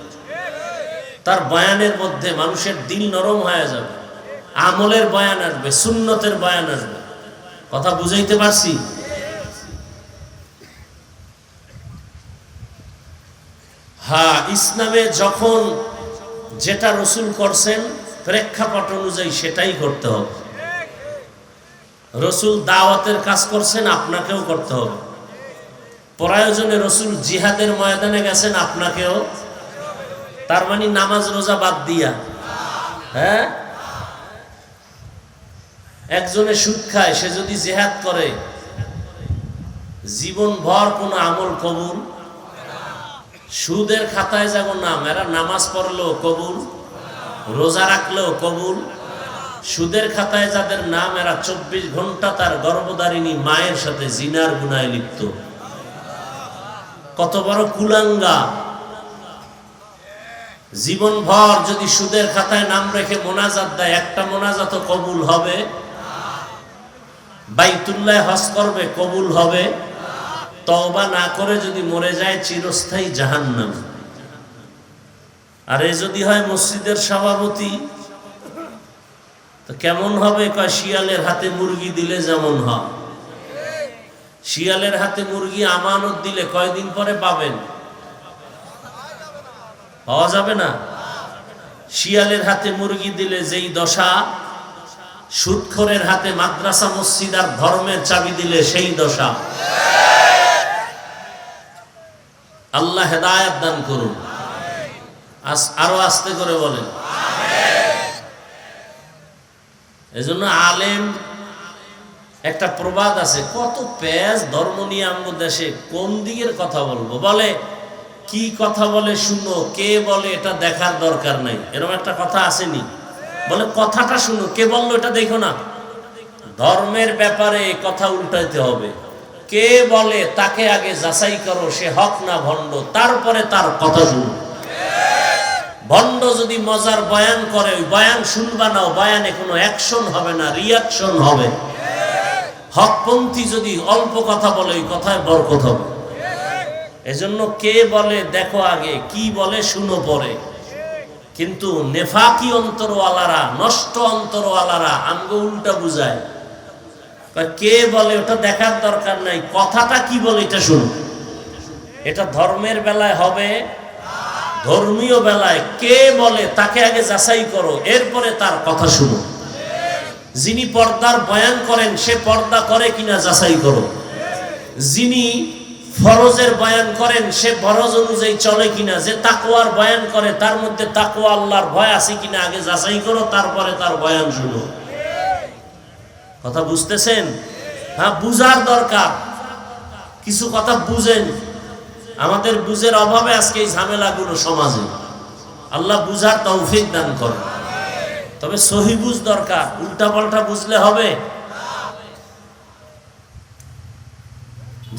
তার বয়ানের মধ্যে মানুষের দিল নরম হয়ে যাবে, আমলের বয়ান আসবে, সুন্নতের বয়ান আসবে। কথা বুঝাইতে পারছি? হ্যাঁ, ইসলামে যখন যেটা রসুল করছেন প্রেক্ষাপট অনুযায়ী সেটাই করতে হবে। রসুল দাওয়াতের কাজ করছেন, আপনাকেও করতে হবে। প্রয়োজনে রসুল জিহাদের ময়দানে গেছেন, আপনাকেও। তার মানে নামাজ রোজা বাদ দিয়া? হ্যাঁ, একজনে সুদ খায়, সে যদি জিহাদ করে জীবন ভর কোন আমল কবুল? সুদের খাতায় যাব নাম, এরা নামাজ পড়লেও কবুল, রোজা রাখলেও কবুল। সুদের খাতায় যাদের নাম, এরা 24 ঘন্টা তার গর্ভধারিণী মায়ের সাথে জিনার গুনায় লিপ্ত। কত বড় কুলাঙ্গা! জীবন ভর যদি সুদের খাতায় নাম রেখে মোনাজাত দেয়, একটা মোনাজাত কবুল হবে? বাইতুল্লাহ হজ করবে, কবুল হবে? তওবা না করে যদি মরে যায়, চিরস্থায়ী জাহান্নাম। আর এ যদি হয় মসজিদের সভাপতি, তো কেমন হবে? কয় শিয়ালের হাতে মুরগি দিলে যেমন হয়। শিয়ালের হাতে মুরগি আমানত দিলে কয়দিন পরে পাবেন? পাওয়া যাবে না। শিয়ালের হাতে মুরগি দিলে যেই দশা, সুদখোরের হাতে মাদ্রাসা মসজিদ আর ধর্মের চাবি দিলে সেই দশা। আল্লাহ হেদায়েত দান করুন। আরো আস্তে করে বলেন। এজন্য আলেম, একটা প্রবাদ আছে, কত পেজ ধর্ম নিয়ে আমগো দেশে, কোন দিকের কথা বলবো? বলে কি কথা বলে শুনো, কে বলে এটা দেখার দরকার নাই, এরকম একটা কথা আসেনি? বলে কথাটা শুনো, কে বললো এটা দেখো না। ধর্মের ব্যাপারে কথা উল্টাইতে হবে। কে বলে তাকে আগে যাচাই করো, সে হক না ভণ্ড, তারপরে তার কথা শুনো। ভণ্ড যদি মজার বয়ান করে, ওই বয়ান শুনবা না, বয়ানে কোনো অ্যাকশন হবে না, রিয়াকশন হবে। হকপন্থী যদি অল্প কথা বলে, ওই কথায় বরকত হবে। এজন্য কে বলে দেখো আগে, কি বলে শুনো পরে। কিন্তু নেফাকি অন্তরওয়ালারা, নষ্ট অন্তরওয়ালারা আমগো উল্টা বুঝায়। কে বলে ওটা দেখার দরকার নাই, কথাটা কি বলে এটা শুনো। এটা ধর্মের বেলায় হবে, ধর্মীয় বেলায় কে বলে তাকে আগে যাচাই করো, এরপরে তার কথা শুনো। যিনি পর্দার বয়ান করেন, সে পর্দা করে কিনা যাচাই করো। যিনি ফরজের বয়ান করেন, সে ফরজ অনুযায়ী চলে কিনা। যে তাকওয়ার বয়ান করে, তার মধ্যে তাকওয়া আল্লাহর ভয় আছে কিনা আগে যাচাই করো, তারপরে তার বয়ান শুনো। কথা বুঝতেছেন? হ্যাঁ, বুঝার দরকার। কিছু কথা বুঝেন। আমাদের বুঝের অভাবে আজকে এই ঝামেলাগুলো সমাজে। আল্লাহ বুঝার তৌফিক দান করে। তবে সহি বুঝ দরকার, উল্টা পাল্টা বুঝলে হবে।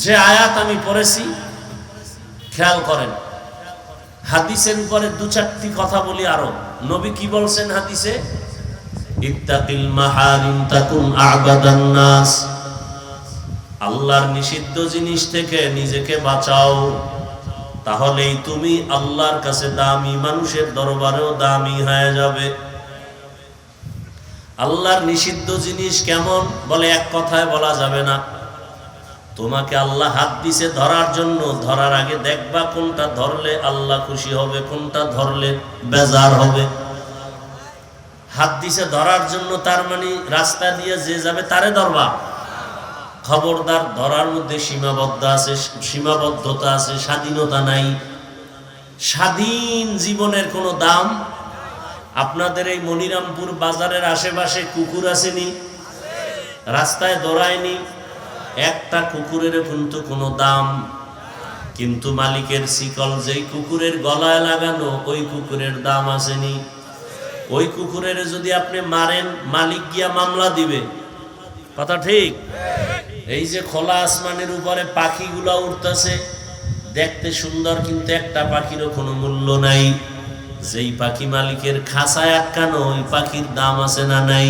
যে আয়াত আমি পড়েছি, খেয়াল করেন। হাদিসের উপরে 2-4টি কথা বলি আরো। নবী কি বলছেন হাদিসে? ইত্তাকিল মাহারিম তাকুন আ'বাদান নাস। আল্লাহর নিষিদ্ধ জিনিস থেকে নিজেকে বাঁচাও, তাহলেই তুমি আল্লাহর কাছে দামি, মানুষের দরবারেও দামি হয়ে যাবে। আল্লাহর নিষিদ্ধ জিনিস কেমন? বলে এক কথায় বলা যাবে না। তোমাকে আল্লাহ হাত দিছে ধরার জন্য, ধরার আগে দেখবা কোনটা ধরলে আল্লাহ খুশি হবে, কোনটা ধরলে বেজার হবে। হাত দিছে ধরার জন্য, তার মানে রাস্তা দিয়ে যে যাবে তারে ধরবা। খবরদার, ধরার মধ্যে সীমাবদ্ধতা আছে, স্বাধীনতা নাই। স্বাধীন জীবনের কোনো দাম? আপনাদের এই মনিরামপুর বাজারের আশেপাশে কুকুর আসেনি? রাস্তায় দৌড়ায়নি? একটা কুকুরের কিন্তু কোনো দাম, কিন্তু মালিকের শিকল যেই কুকুরের গলায় লাগানো ওই কুকুরের দাম আসেনি। ওই কুকুরের যদি আপনি মারেন মালিক গিয়া মামলা দিবে, কথা ঠিক? এই যে খোলা আসমানের উপরে পাখিগুলা উঠতেছে, দেখতে সুন্দর কিন্তু একটা পাখিরও কোনো মূল্য নাই। যেই পাখি মালিকের খাঁচায় আটকানো ওই পাখির দাম আছে না নাই?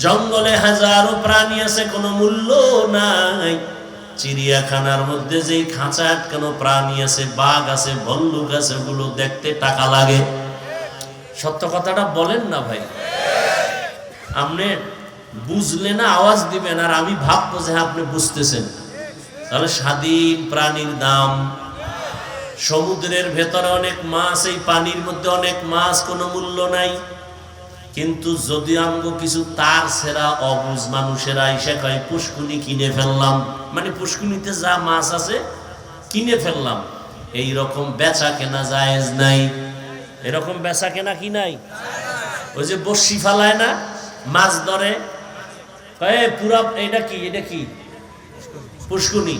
জঙ্গলে হাজারো প্রাণী আছে, কোনো মূল্য নাই। চিড়িয়াখানার মধ্যে যেই খাঁচা আটকানো প্রাণী আছে, বাঘ আছে, ভল্লুক আছে, ওগুলো দেখতে টাকা লাগে। সত্য কথাটা বলেন না ভাই। আপনি বুঝলে না আওয়াজ দিবেন, আর আমি ভাববো যে আপনি বুঝতেছেন। তাহলে স্বাধীন প্রাণীর দাম। সমুদ্রের ভেতরে অনেক মাছ, এই পানির মধ্যে অনেক মাছ, কোনো মূল্য নাই। কিন্তু যদি আমগো কিছু তার সেরা অবুঝ মানুষেরা এসে কয় পুষ্কুনি কিনে ফেললাম, মানে পুষ্কুনিতে যা মাছ আছে কিনে ফেললাম, এই রকম বেচা কেনা জায়েজ নাই। এরকম বেচা কেনা কি নাই? ওই যে বড়শি ফালায় না, মাছ ধরে, কয় পুরা এটা কি, এটা কি পুষ্কুনি,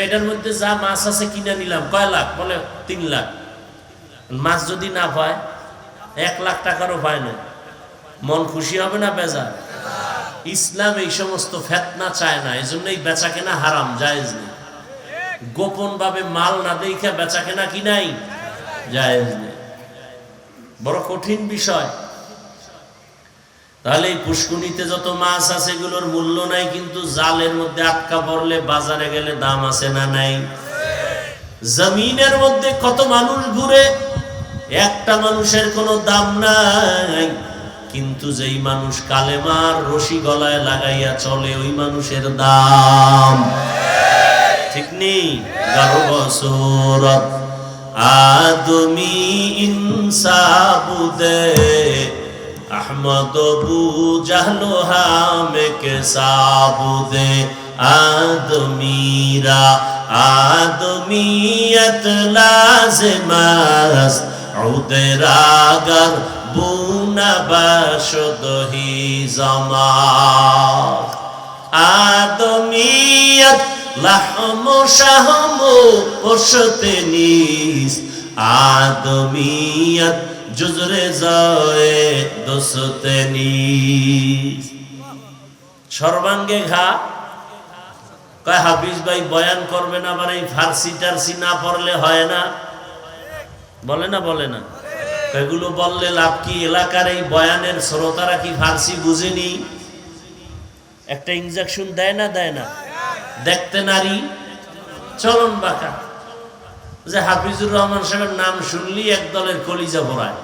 এটার মধ্যে যা মাছ আছে কিনে নিলাম, কয় লাখ? বলে 3 লাখ। মাছ যদি না পায়, 1 লাখ টাকারও পায় না, মন খুশি হবে না বেজা? ইসলাম এই সমস্ত ফেতনা চায় না, এই জন্য এই বেচা কেনা হারাম, জায়েজ নেই। গোপন ভাবে মাল না দেখে বেচা কেনা কি নাই, জায়েজ নেই। বড় কঠিন বিষয়। তাহলে এই পুষ্কুনিতে যত মাছ আছে এগুলোর মূল্য নাই, কিন্তু জালের মধ্যে আটকা পড়লে বাজারে গেলে দাম আছে না নাই? জমিনের মধ্যে কত মানুষ ঘুরে, একটা মানুষের কোনো দাম নাই, কিন্তু যেই মানুষ কালেমার রশি গলায় লাগাইয়া চলে ওই মানুষের দাম। ঠিক নেই? 11 বছর আদমি ইনসাবুদে अहमद अबू जहलो हामे के साबुदे आदमीरा आदमीयत लाज़िमस उदरागर बुना बशद ही ज़मात आदमीयत लहमो शहमो पोषते नीस आदमीयत जुजरे जाए दोस्ते नीस। সর্বাঙ্গে ঘা। কয় হাফিজ ভাই বয়ান করবে না, আবার এই ফার্সি টার্সি না পড়লে হয় না, বলে না? বলে না? এগুলো বললে লাভ কি? এলাকার এই বয়ানের শ্রোতারা কি ফার্সি বুঝেনি? একটা ইনজেকশন দেয় না? দেয় না? দেখতে নারী চলন বাঁকা। যে হাফিজুর রহমান সাহেবের নাম শুনলি এক দলের কলিজা ভরায়,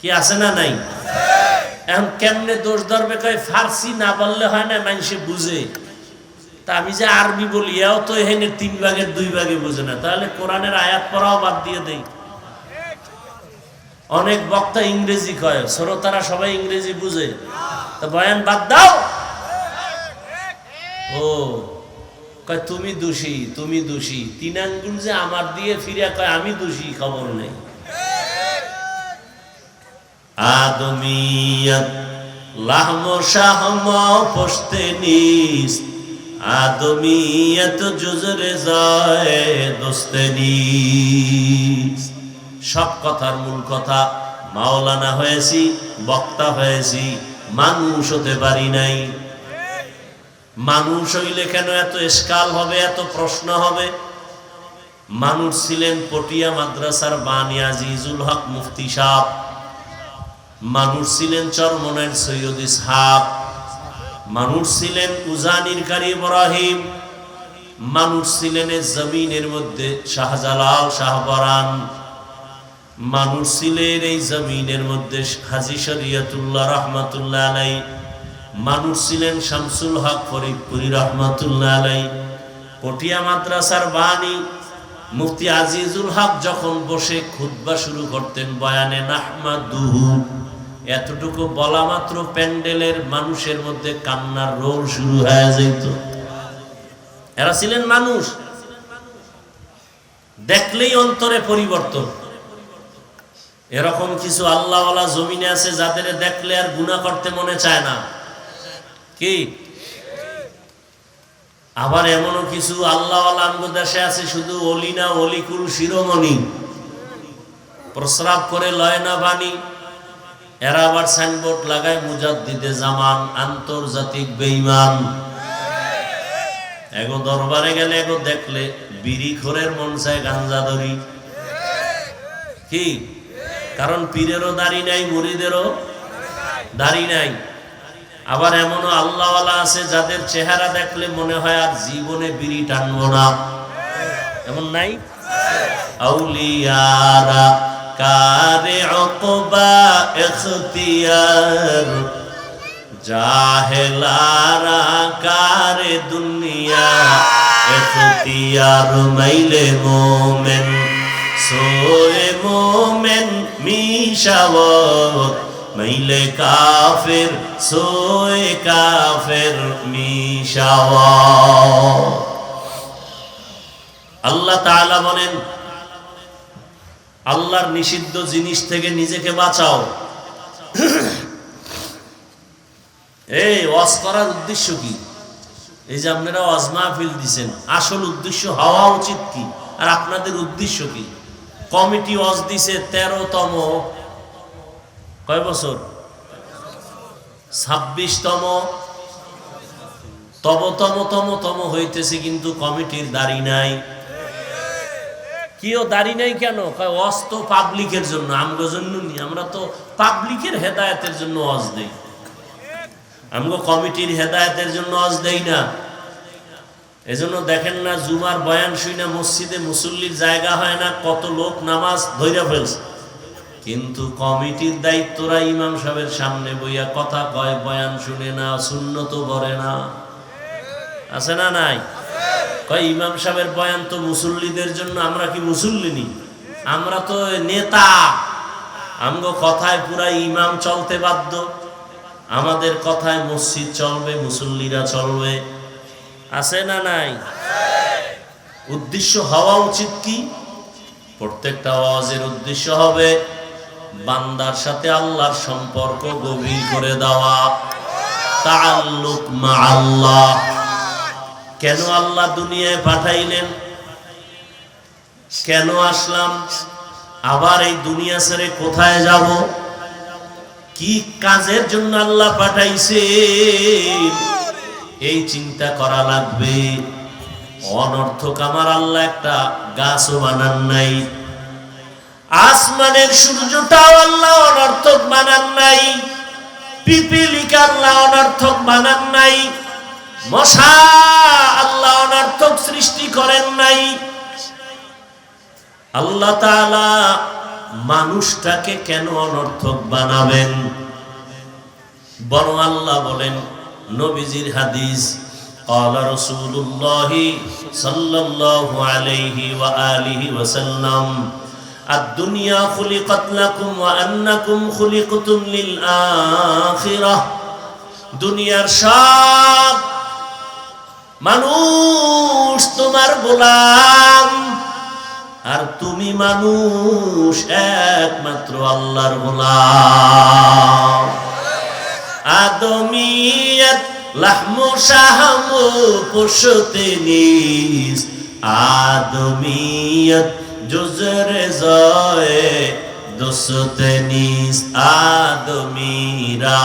কি আছে না নাই? এখন কেমনে দোষ ধরবে? কয় ফার্সি না বললে হয় না, মানুষে বুঝে। তা আমি যে আরবি বলি, এও তো এখানে 3 ভাগের 2 ভাগে বুঝে না, তাহলে কোরআনের আয়াত পড়াও বাদ দিয়ে দেই। অনেক বক্তা ইংরেজি কয়, শ্রোতারা সবাই ইংরেজি বুঝে, তা বয়ান বাদ দাও। ও কয় তুমি দোষী, তুমি দোষী। 3 আঙ্গুল যে আমার দিয়ে ফিরে কয় আমি দোষী, খবর নেই। আদমিয়ত লাহমো শাহমো পোষতে নিস আদমিয়ত জুজরে যায় দোস্তে নিস। সব কথার মূল কথা, মাওলানা হয়েছি, বক্তা হয়েছি, মানুষ হতে পারি নাই। মানুষ হইলে কেন এত ইশকাল হবে, এত প্রশ্ন হবে? মানুষ ছিলেন পটিয়া মাদ্রাসার বানী আজিজুল হক মুফতি সাহেব, মানুষ ছিলেন চরমনের সৈয়দ ইসহাক, মানুষ ছিলেন উজানির কারি ইব্রাহিম, মানুষ ছিলেন এই জমিনের মধ্যে শাহজালাল শাহপরান, মানুষ ছিলেন এই জমিনের মধ্যে হাজী শরীয়তুল্লাহ রহমাতুল্লাহ আলাই, মানুষ ছিলেন শামসুল হক ফরিদপুরি রহমাতুল্লাহ আলাই। পটিয়া মাদ্রাসার বানী মুফতি আজিজুল হক যখন বসে খুতবা শুরু করতেন বয়ানে নাহমাদুহু, এতটুকু বলা মাত্র প্যান্ডেলের মানুষের মধ্যে কান্নার রোল শুরু হয়ে যেত। এরা ছিলেন মানুষ, দেখলেই অন্তরে পরিবর্তন। এরকম কিছু আল্লাহওয়ালা জমিনে আছে যাদের দেখলে আর গুনাহ করতে মনে চায় না। কি আবার এমনও কিছু আল্লাহ আমগো দেশে আছে, শুধু অলি না, অলিকুল শিরোমণি, প্রস্রাব করে লয় না বাণী। এরা আবার সাইনবোর্ড লাগায় মুজাদ্দিদে জামান, আন্তর্জাতিক বেঈমান। এগো দরবারে গেলে এগো দেখলে বিড়ি খোরের মন চায় গাঞ্জা ধরি, কি? কারণ পীরেরও দাড়ি নাই, মুরিদেরও দাড়ি নাই। আবার এমনও আল্লাহওয়ালা আছে যাদের চেহারা দেখলে মনে হয় আর জীবনে বিড়ি টানবো না, এমন নাই? আউলিয়ারা কারে উকবা ইখতিয়ার, জাহেলারা কারে দুনিয়া ইখতিয়ার। মাইলে মোমেন সোয়ে মোমেন মিশাওয়াত, মাইলে কাফের সোয়ে কাফের মিশাওয়াত। আল্লাহ তাআলা বলেন, আল্লাহর নিষিদ্ধ জিনিস থেকে নিজেকে বাঁচাও। এই ওয়াজ করার উদ্দেশ্য কি? এই যে আপনারা ওয়াজ মাহফিল দিচ্ছেন, আসল উদ্দেশ্য হওয়া উচিত কি? আর আপনাদের উদ্দেশ্য কি? কমিটি ওয়াজ দিছে 13তম, কয় বছর? 26তম, তম হইতেছে, কিন্তু কমিটির দাড়ি নাই। কেউ দাড়ি নাই কেন? কয় ওয়াজ তো পাবলিকের জন্য, আমগো জন্য নি। আমরা তো পাবলিকের হেদায়েতের জন্য ওয়াজ দেই, আমগো কমিটির হেদায়েতের জন্য ওয়াজ দেই না। এজন্য দেখেন না, জুমার বয়ান শুনে মসজিদে মুসল্লির জায়গা হয় না, কত লোক নামাজ ধইরা ফেলছে। কিন্তু কমিটির দায়িত্বরা ইমাম সাহেবের সামনে বইয়া কথা কয়, বয়ান শুনে না, সুন্নত পড়ে না, আছে না নাই? কয় ইমাম সাহেবের বয়ান তো মুসল্লিদের জন্য, আমরা কি মুসল্লি নি? আমরা তো নেতা, আমগো কথায় পুরা ইমাম চলতে বাধ্য, আমাদের কথায় মসজিদ চলবে, মুসল্লিরা চলবে, আছে না নাই? উদ্দেশ্য হওয়া উচিত কি? প্রত্যেকটা ওয়াজের উদ্দেশ্য হবে বান্দার সাথে আল্লাহর সম্পর্ক গভীর করে দেওয়া, তাআল্লুক মা আল্লাহ। কেন আল্লাহ দুনিয়ায় পাঠাইলেন? কেন আসলাম? আবার এই দুনিয়া ছেড়ে কোথায় যাব? কি কাজের জন্য আল্লাহ পাঠাইছে? এই চিন্তা করা লাগবে। অনর্থক আমার আল্লাহ একটা গাছও বানান নাই, আসমানের সূর্যটাও আল্লাহ অনর্থক বানান নাই, পিপিলিকা আল্লাহ অনর্থক বানান নাই, মশা আল্লাহ অনর্থক সৃষ্টি করেন নাই। আল্লাহ তাআলা মানুষটাকে কেন অনর্থক বানাবেন? বরং আল্লাহ বলেন, নবীজির হাদিস, ক্বালা রাসূলুল্লাহ সাল্লাল্লাহু আলাইহি ওয়া আলিহি ওয়াসাল্লাম, আদ-দুনিয়া খুলিকাত লাকুম ওয়া আন্নাকুম খুলিকতুম লিল আখিরাহ। দুনিয়ার সব মানুষ তোমার গোলাম, আর তুমি মানুষ একমাত্র আল্লাহর গোলাম। আদমিয়ত লাহমু শাহমু পুশতে নিস, আদমিয়ত জুজরে জয়ে দোসতে নিস। আদমিরা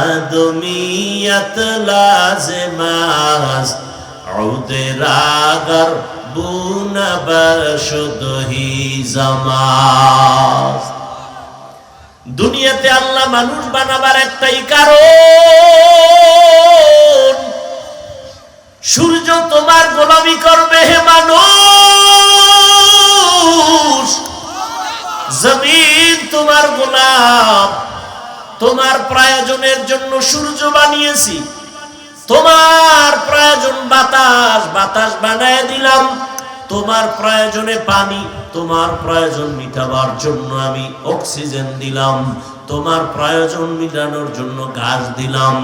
আদমিয়ত লাজমাস, উদরাগর বুনা বশুদহি জামাস। দুনিয়াতে আল্লাহ মানুষ বানাবার একটাই কারণ, সূর্য তোমার গোলামি করবে হে মানুষ, জমিন তোমার গোলাম। তোমার প্রয়োজনের জন্য সূর্য বানিয়েছি, তোমার প্রয়োজন বাতাস, বাতাস বানায় দিলাম। তোমার প্রয়োজনে পানি, তোমার প্রয়োজন মিটাবার জন্য আমি অক্সিজেন দিলাম। তোমার প্রয়োজন মিটানোর জন্য ঘাস দিলাম।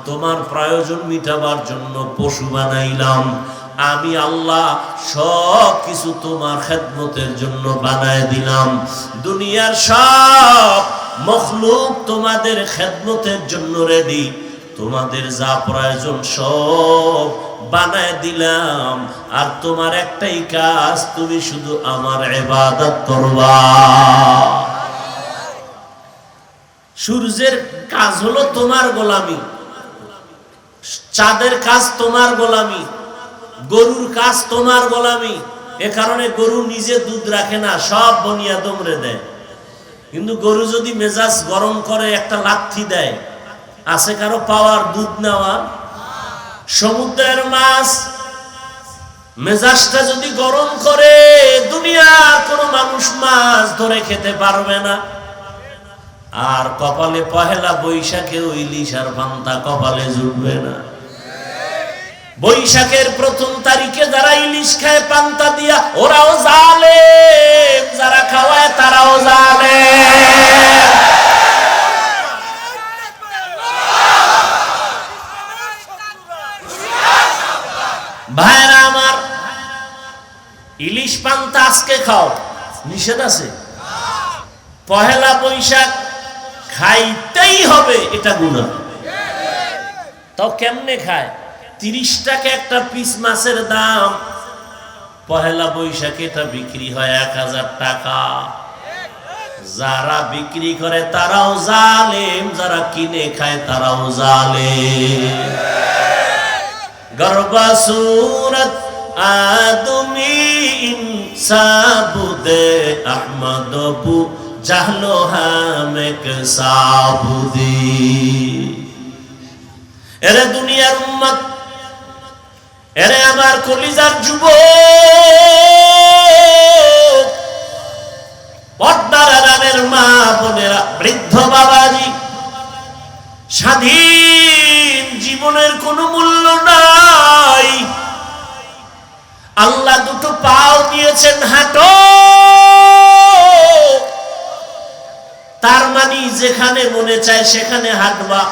তোমার প্রয়োজন মিটাবার জন্য পশু বানাইলাম। আমি আল্লাহ সব কিছু তোমার খেদমতের জন্য বানায় দিলাম। দুনিয়ার সব মখলুক তোমাদের খেদমতের জন্য রেডি। তোমাদের যা প্রয়োজন সব বানায় দিলাম, আর তোমার একটাই কাজ, তুমি শুধু আমার ইবাদত করবা। সূর্যের কাজ হলো তোমার গোলামি, চাঁদের কাজ তোমার গোলামি, গরুর কাজ তোমার গোলামি। এ কারণে গরু নিজে দুধ রাখে না, সব বনি আদমরে দেয়। কিন্তু গরু যদি মেজাজ গরম করে একটা লাথি দেয়, আছে কারো পাওয়ার দুধ নেওয়া? সমুদ্রের মাছ মেজাজটা যদি গরম করে, দুনিয়ার কোনো মানুষ মাছ ধরে খেতে পারবে না। আর কপালে পহেলা বৈশাখে ইলিশ আর পান্তা কপালে জুটবে না। বৈশাখের প্রথম তারিখে যারা ইলিশ খায় পান্তা দিয়া, ওরাও জালেম, যারা খাওয়ায় তারাও জালেম। ভাইরা আমার, ইলিশ পান্তা আজকে খাও, নিষেধ আছে? পহেলা বৈশাখ খাইতেই হবে, এটা গুনাহ। তাও কেমনে খায়? 30 টাকা একটা পিস মাছের দাম, পহেলা বৈশাখে এটা বিক্রি হয় 1000 টাকা। যারা বিক্রি করে তারাও জালেম, যারা কিনে খায় তারাও জালেম। গর্বা সুরত আদমি ইনসাবুদে আহমদবু জাহলো হামেক সাবুদি। এরে দুনিয়ার উম্মত, এরে আমার কলিজার যুবক, পর্দার আড়ালের মা বোনেরা, বৃদ্ধ বাবাজি, স্বাধীন জীবনের কোনো মূল্য নাই। আল্লাহ দুটো পাও দিয়েছেন, হাঁটো। তার মানে যেখানে মনে চায় সেখানে হাঁটবা।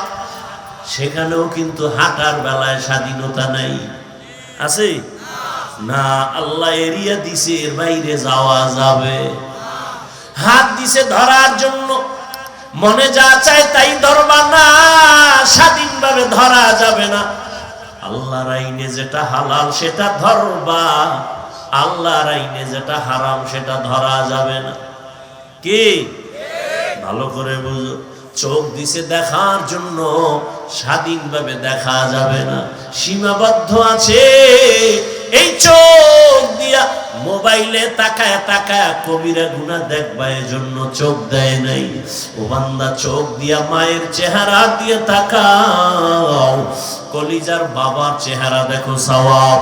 সেখানেও কিন্তু হাঁটার বেলায় স্বাধীনতা নাই, আছে না? আল্লাহ এরিয়া দিছে, এর বাইরে যাওয়া যাবে। হাত দিছে ধরার জন্য, মনে যা চায় তাই ধরবা না, স্বাধীনভাবে ধরা যাবে না। আল্লাহর আইনে যেটা হালাল সেটা ধরবা, আল্লাহর আইনে যেটা হারাম সেটা ধরা যাবে না। কি ভালো করে বুঝো। চোখ দিছে দেখার জন্য, স্বাধীনভাবে দেখা যাবে না, সীমাবদ্ধ আছে। এই চোখ দিয়া মোবাইলে তাকায় তাকায় কবিরা গুনাহ দেখবা, এজন্য চোখ দেয় নাই। ও বান্দা, চোখ দিয়া মায়ের চেহারা দিয়ে তাকাও, কলিজার বাবার চেহারা দেখো, সওয়াব।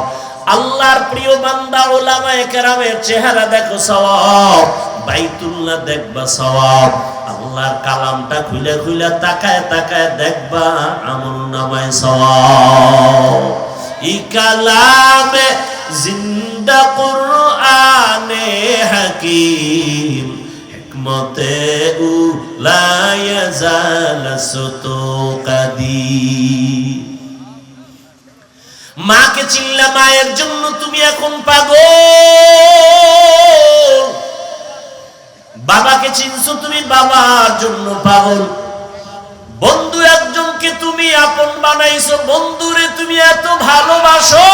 আল্লাহর প্রিয় বান্দা উলামায়ে কেরামের চেহারা দেখো, সওয়াব। বাইতুল্লাহ দেখবা, সওয়াব। আল্লাহর কালামটা খুলে খুলে তাকায় তাকায় দেখবা, আমলনামায় সওয়াব। ই কালামে জিন্দা কুরআনে হাকীম, হিকমতে উলা ইয়াজাল সুতুকাদি। মাকে চিনলা, মায়ের জন্য তুমি এখন পাগল। বাবাকে চিনছো তুমি, বাবার জন্য পাগল। বন্ধু একজনকে তুমি আপন বানাইছো, বন্ধুরে তুমি এত ভালোবাসো,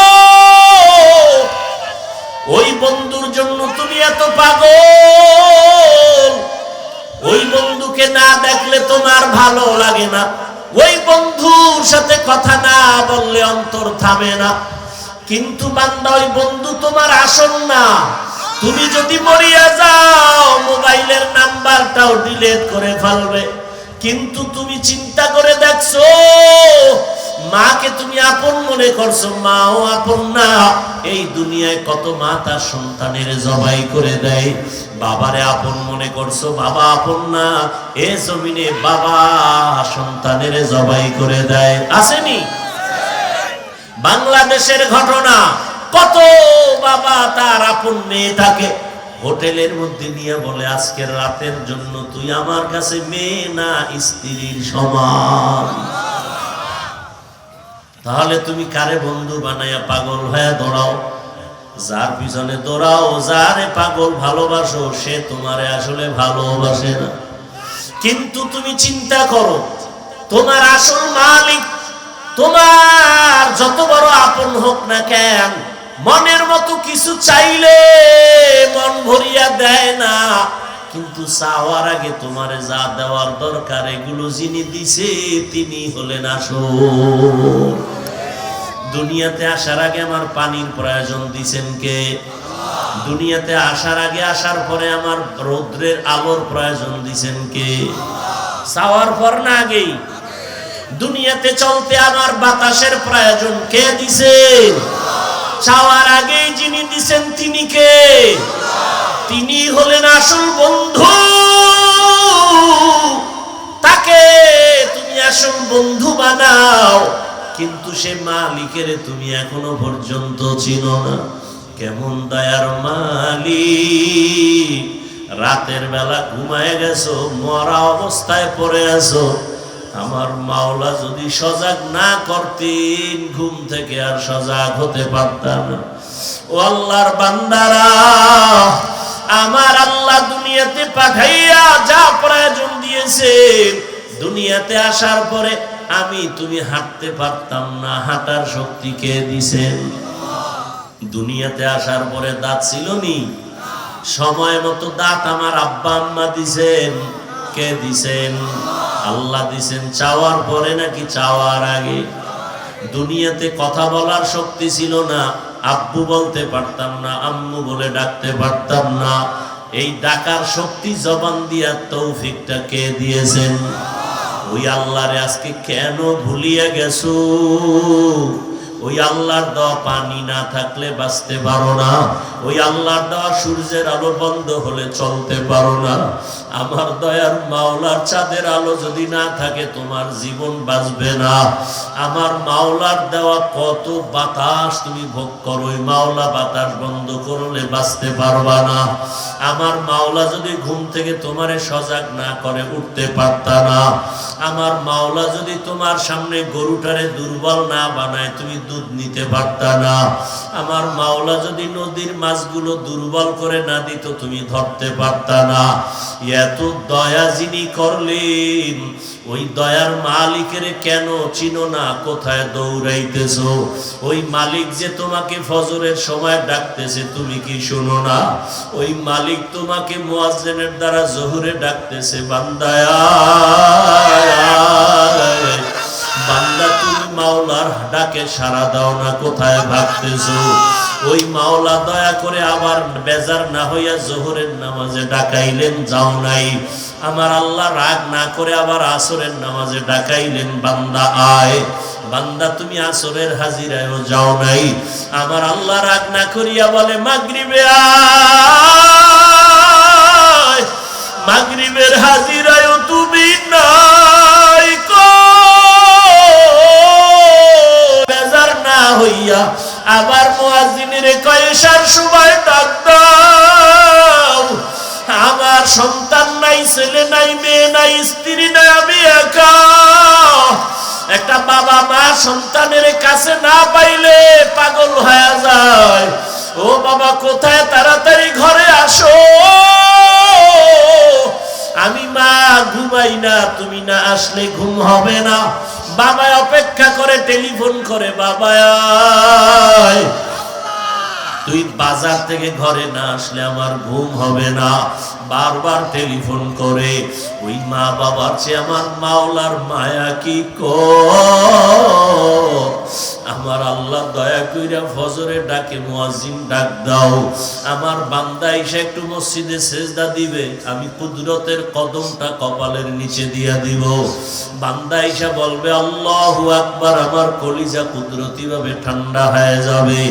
ওই বন্ধুর জন্য তুমি এত পাগল। ওই বন্ধুকে না দেখলে তোমার ভালো লাগে না, ওই বন্ধুর সাথে কথা না বললে অন্তর থামে না। কিন্তু বান্দা, ওই বন্ধু তোমার আসল না। তুমি যদি মরিয়া যাও, মোবাইলের নাম্বারটাও ডিলিট করে ফেলবে। কিন্তু তুমি চিন্তা করে দেখছো, মাকে তুমি আপন মনে করছো, মাও আপন না। এই দুনিয়ায় কত মা তার সন্তানের জবাই করে দেয়। বাবারে আপন মনে করছো, বাবা আপন না। এ জমিনে বাবা সন্তানের জবাই করে দেয়, আসেনি? বাংলাদেশের ঘটনা, কত বাবা তার আপন মেয়েটাকে হোটেলের মধ্যে নিয়ে বলে, আজকের রাতের জন্য তুই আমার কাছে মেয়ে না, স্ত্রীর সমান। তাহলে তুমি কারে বন্ধু বানায়া পাগল হয়ে দৌড়াও? যার পিছনে দৌড়াও, যারে পাগল ভালোবাসো, সে তোমারে আসলে ভালোবাসে না। কিন্তু তুমি চিন্তা করো, তোমার আসল মালিক, তোমার যত বড় আপন হোক না কেন, মনের মতো কিছু চাইলে মন ভরিয়া দেয় না, কিন্তু চাওয়ার আগে তোমারে যা দেওয়ার দরকার এগুলো যিনি দিছে তিনি হলেন আসল। দুনিয়াতে আসার আগে আমার পানির প্রয়োজন দিছেন কে? দুনিয়াতে আসার আগে, আসার পরে আমার রৌদ্রের আলোর প্রয়োজন দিছেন কে? চাওয়ার পর না আগেই? দুনিয়াতে চলতে আমার বাতাসের প্রয়োজন কে দিছেন? চাওয়ার আগেই যিনি দিছেন তিনি কে? তিনি হলেন আসল বন্ধু। তাকে তুমি আসল বন্ধু বানাও, কিন্তু সে মালিকের তুমি এখনো পর্যন্ত চিনো না। কেমন দয়ার মালিক, রাতের বেলা ঘুমায় গেছো, মরা অবস্থায় পড়ে আছো, আমার মাওলা যদি সজাগ না করতেন ঘুম থেকে আর সজাগ হতে পারতাম না। ও আল্লাহর বান্দারা, আমার আল্লাহ দুনিয়াতে পাঠাইয়া যা প্রয়োজন দিয়েছে, দুনিয়াতে আসার পরে আমি তুমি হাঁটতে পারতাম না, হাঁটার শক্তি কে দিছেন? দুনিয়াতে আসার পরে দাঁত ছিল নি? সময় মতো দাঁত আমার আব্বা আম্মা দিছেন কে দিছেন? আল্লাহ দিছেন। চাওয়ার পরে নাকি চাওয়ার আগে? দুনিয়াতে কথা বলার শক্তি ছিল না, আব্বু বলতে পারতাম না, আম্মু বলে ডাকতে পারতাম না, এই ডাকার শক্তি জবান দিয়া তৌফিকটা কে দিয়েছেন? ওই আল্লাহরে আজকে কেন ভুলিয়া গেছো? ওই আল্লাহর দেওয়া পানি না থাকলে বাঁচতে পারো না, ওই আল্লাহর দেওয়া সূর্যের আলো বন্ধ হলে চলতে পারো না, আমার দয়ার মাওলার চাঁদের আলো যদি না থাকে তোমার জীবন বাঁচবে না। আমার মাওলার দেওয়া কত বাতাস তুমি ভোগ করো, ওই মাওলা বাতাস বন্ধ করলে বাঁচতে পারবা না। আমার মাওলা যদি ঘুম থেকে তোমারে সজাগ না করে উঠতে পারতা না। আমার মাওলা যদি তোমার সামনে গরুটারে দুর্বল না বানায় তুমি দুধ নিতে পারতা না। আমার মাওলা যদি নদীর মাছগুলো দুর্বল করে না দিত তুমি ধরতে পারতা না। এত দয়া যিনি করলেন, ওই দয়ার মালিকের কেন চিনো না? কোথায় দৌড়াইতেছো? ওই মালিক যে তোমাকে ফজরের সময় ডাকতেছে তুমি কি শোনো না? ওই মালিক তোমাকে মুয়াজ্জিনের দ্বারা জোহরে ডাকতেছে, বান্দায়া বান্দা তুমি মাওলার ডাকে সাড়া দাও না, কোথায় ভাগতেছো? ওই মাওলা দয়া করে আবার বেজার না হইয়া জোহরের নামাজে ডাকাইলেন, যাও নাই। আমার আল্লাহ রাগ না করে আবার আসরের নামাজে ডাকাইলেন, বান্দা আয়। বান্দা তুমি আসরের হাজিরায়ও যাও নাই। আমার আল্লাহ রাগ না করিয়া বলে মাগরিবে আয়, মাগরিবের হাজিরায়ও তুমি নাই। বেজার না হইয়া আবার মুয়াজ্জিনের কয় এশার সময় ডাক দাও। আমার সন্তান নাই, ছেলে নাই, মেয়ে নাই, স্ত্রী নাই, আমি একা। একটা বাবা মা সন্তানের কাছে না পাইলে পাগল হয়ে যায়। ও বাবা কোথায়, তাড়াতাড়ি ঘরে আসো। আমি মা ঘুমাই না, তুমি না আসলে ঘুম হবে না। বাবা অপেক্ষা করে, টেলিফোন করে, বাবা তুই বাজার থেকে ঘরে না আসলে আমার ঘুম হবে না। বারবার টেলিফোন করে। ওই মা বাবার চেয়ে আমার মাওলার মায়া কি আমার আল্লাহ দয়া কইরা ফজরে ডাকে মুয়াজ্জিন ডাক দাও। আমার বান্দা এসে একটু মসজিদে সেজদা দিবে, আমি কুদরতের কদমটা কপালের নিচে দিয়া দিব। বান্দা এসে বলবে আল্লাহু আকবার, আমার কলিজা কুদরতি ভাবে ঠান্ডা হয়ে যাবে।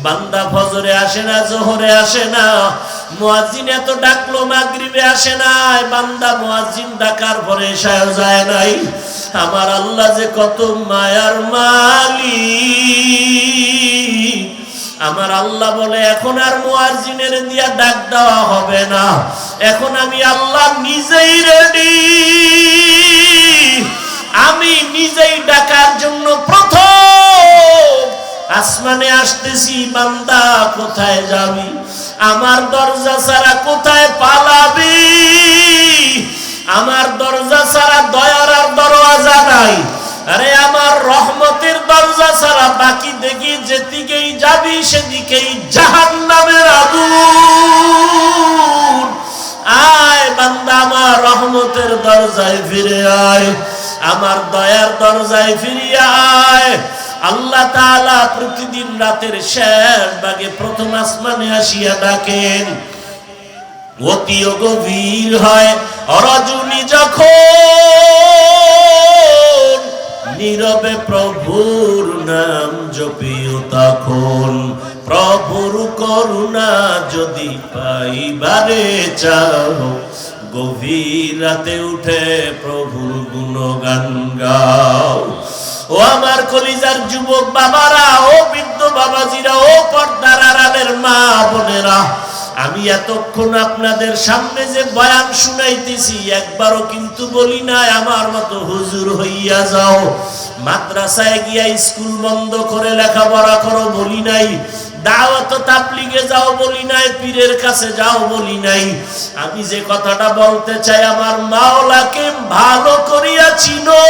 বান্দা ফজরে আসে না, জোহরে আসে না, মুয়াজ্জিন এত ডাকলো মাগরিবে আসে নাই, বান্দা মুয়াজ্জিন ডাকার পরে এশাও যায় নাই। আমার আল্লাহ যে কত মায়ার মালিক। আমার আল্লাহ বলে এখন আর মুয়াজ্জিনের দিয়া ডাক দেওয়া হবে না, এখন আমি আল্লাহ নিজেই রেডি। আমি নিজেই ডাকার জন্য প্রথম আসমানে আসতেছি। বান্দা কোথায় যাবি? আমার দরজা ছাড়া কোথায় পালাবি? আমার দরজা ছাড়া দয়ার আর দরওয়াজা নাই। আরে আমার রহমতের দরজা ছাড়া দেখি যেদিকেই যাবি সেদিকেই জাহান্নামের আগুন। আয় বান্দা আমার রহমতের দরজায় ফিরে আয়, আমার দয়ার দরজায় ফিরে আয়। আল্লাহ তাআলা প্রতিদিন রাতের শেষ ভাগে প্রথম আসমানে আসিয়া ডাকেন। অতিও গভীর হয় রজনী যখন, নীরবে প্রভুর নাম জপিও তখন। প্রভুর করুণা যদি পাইবারে চাও, গভীর রাতে উঠে প্রভুর গুণগান গাও। ও আমার কলিজার যুবক বাবারা, ও বৃদ্ধ বাবাজিরা, ও পর্দার আড়ালের মা বোনেরা, আমি এতক্ষণ আপনাদের সামনে যে বয়ান শুনাইতেছি একবারও কিন্তু বলি নাই আমার মতো হুজুর হইয়া যাও, মাদ্রাসায় গিয়া স্কুল বন্ধ করে লেখাপড়া করো বলি নাই, দাওয়াত তাবলীগে যাও বলি নাই, পীরের কাছে যাও বলি নাই। আমি যে কথাটা বলতে চাই, আমার মাওলাকে ভালো করিয়া চিনো।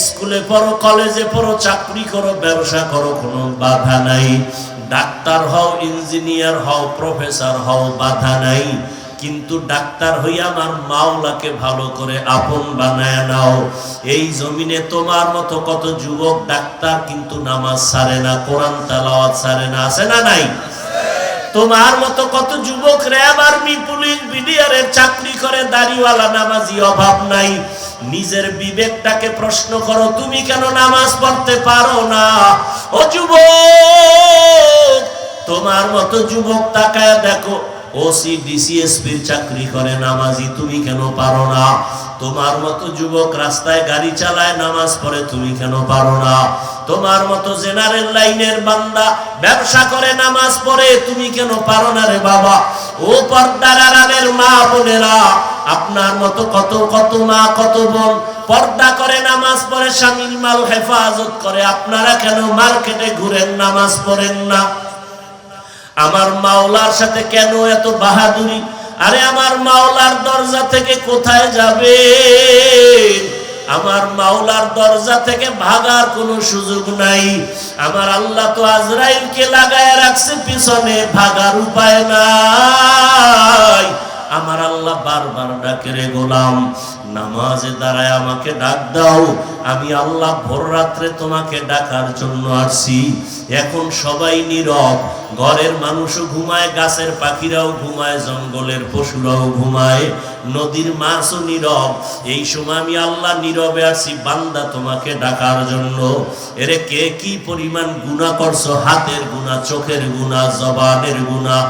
স্কুলে পড়ো, কলেজে পড়ো, চাকরি করো, ব্যবসা করো, কোনো বাধা নাই। ডাক্তার হও, ইঞ্জিনিয়ার হও, প্রফেসর হও, বাধা নাই। কিন্তু ডাক্তার হইয়া আমার মাওলাকে ভালো করে আপন বানায় নাও। এই জমিনে তোমার মতো কত যুবক ডাক্তার কিন্তু নামাজ ছাড়ে না, কোরআন তেলাওয়াত ছাড়ে না, আছে না নাই? তোমার মতো কত যুবক র্যাব, আর্মি, পুলিশ, বিডিআরের চাকরি করে, দাড়িওয়ালা, নামাজি অভাব নাই। নিজের বিবেকটাকে প্রশ্ন করো, তুমি কেন নামাজ পড়তে পারো না? ও যুবক, তোমার মতো যুবক তাকায় দেখো, ওসি ডিসিএসপির চাকরি করে, নামাজি, তুমি কেন পারো না? তোমার মতো যুবক রাস্তায় গাড়ি চালায়, নামাজ পড়ে, তুমি কেন পারো না? তোমার মতো জেনারেল লাইনের বান্দা ব্যবসা করে, নামাজ পড়ে, তুমি কেন পারো না রে বাবা? ও পর্দার আড়ালের মা বোনেরা, আপনার মতো কত কত মা, কত বোন পর্দা করে, নামাজ পড়ে, স্বামীর মাল হেফাজত করে, আপনারা কেন মার্কেটে ঘুরেন, নামাজ পড়েন না? আমার মাওলার সাথে কেন এত বাহাদুরি? আরে আমার মাওলার দরজা থেকে কোথায় যাবে? আমার মাওলার দরজা থেকে ভাগার কোনো সুযোগ নাই। আমার আল্লাহ তো আজরাইলকে লাগায় রাখছে পিছনে, ভাগার উপায় নাই। আমার আল্লাহ বারবার ডাকে, রে গোলাম, নামাজে দাঁড়ায় আমাকে ডাক দাও। আমি আল্লাহ ভোর রাত্রে তোমাকে ডাকার জন্য আসছি। এখন সবাই নীরব, ঘরের মানুষও ঘুমায়, গাছের পাখিরাও ঘুমায়, জঙ্গলের পশুরাও ঘুমায়, নদীর মাছও নীরব। এই সময় আমি আল্লাহ নীরবে আসছি, বান্দা তোমাকে ডাকার জন্য। এরে কে কি পরিমাণ গুনাহ করছো, হাতের গুনাহ, চোখের গুনাহ, জবানের গুনাহ,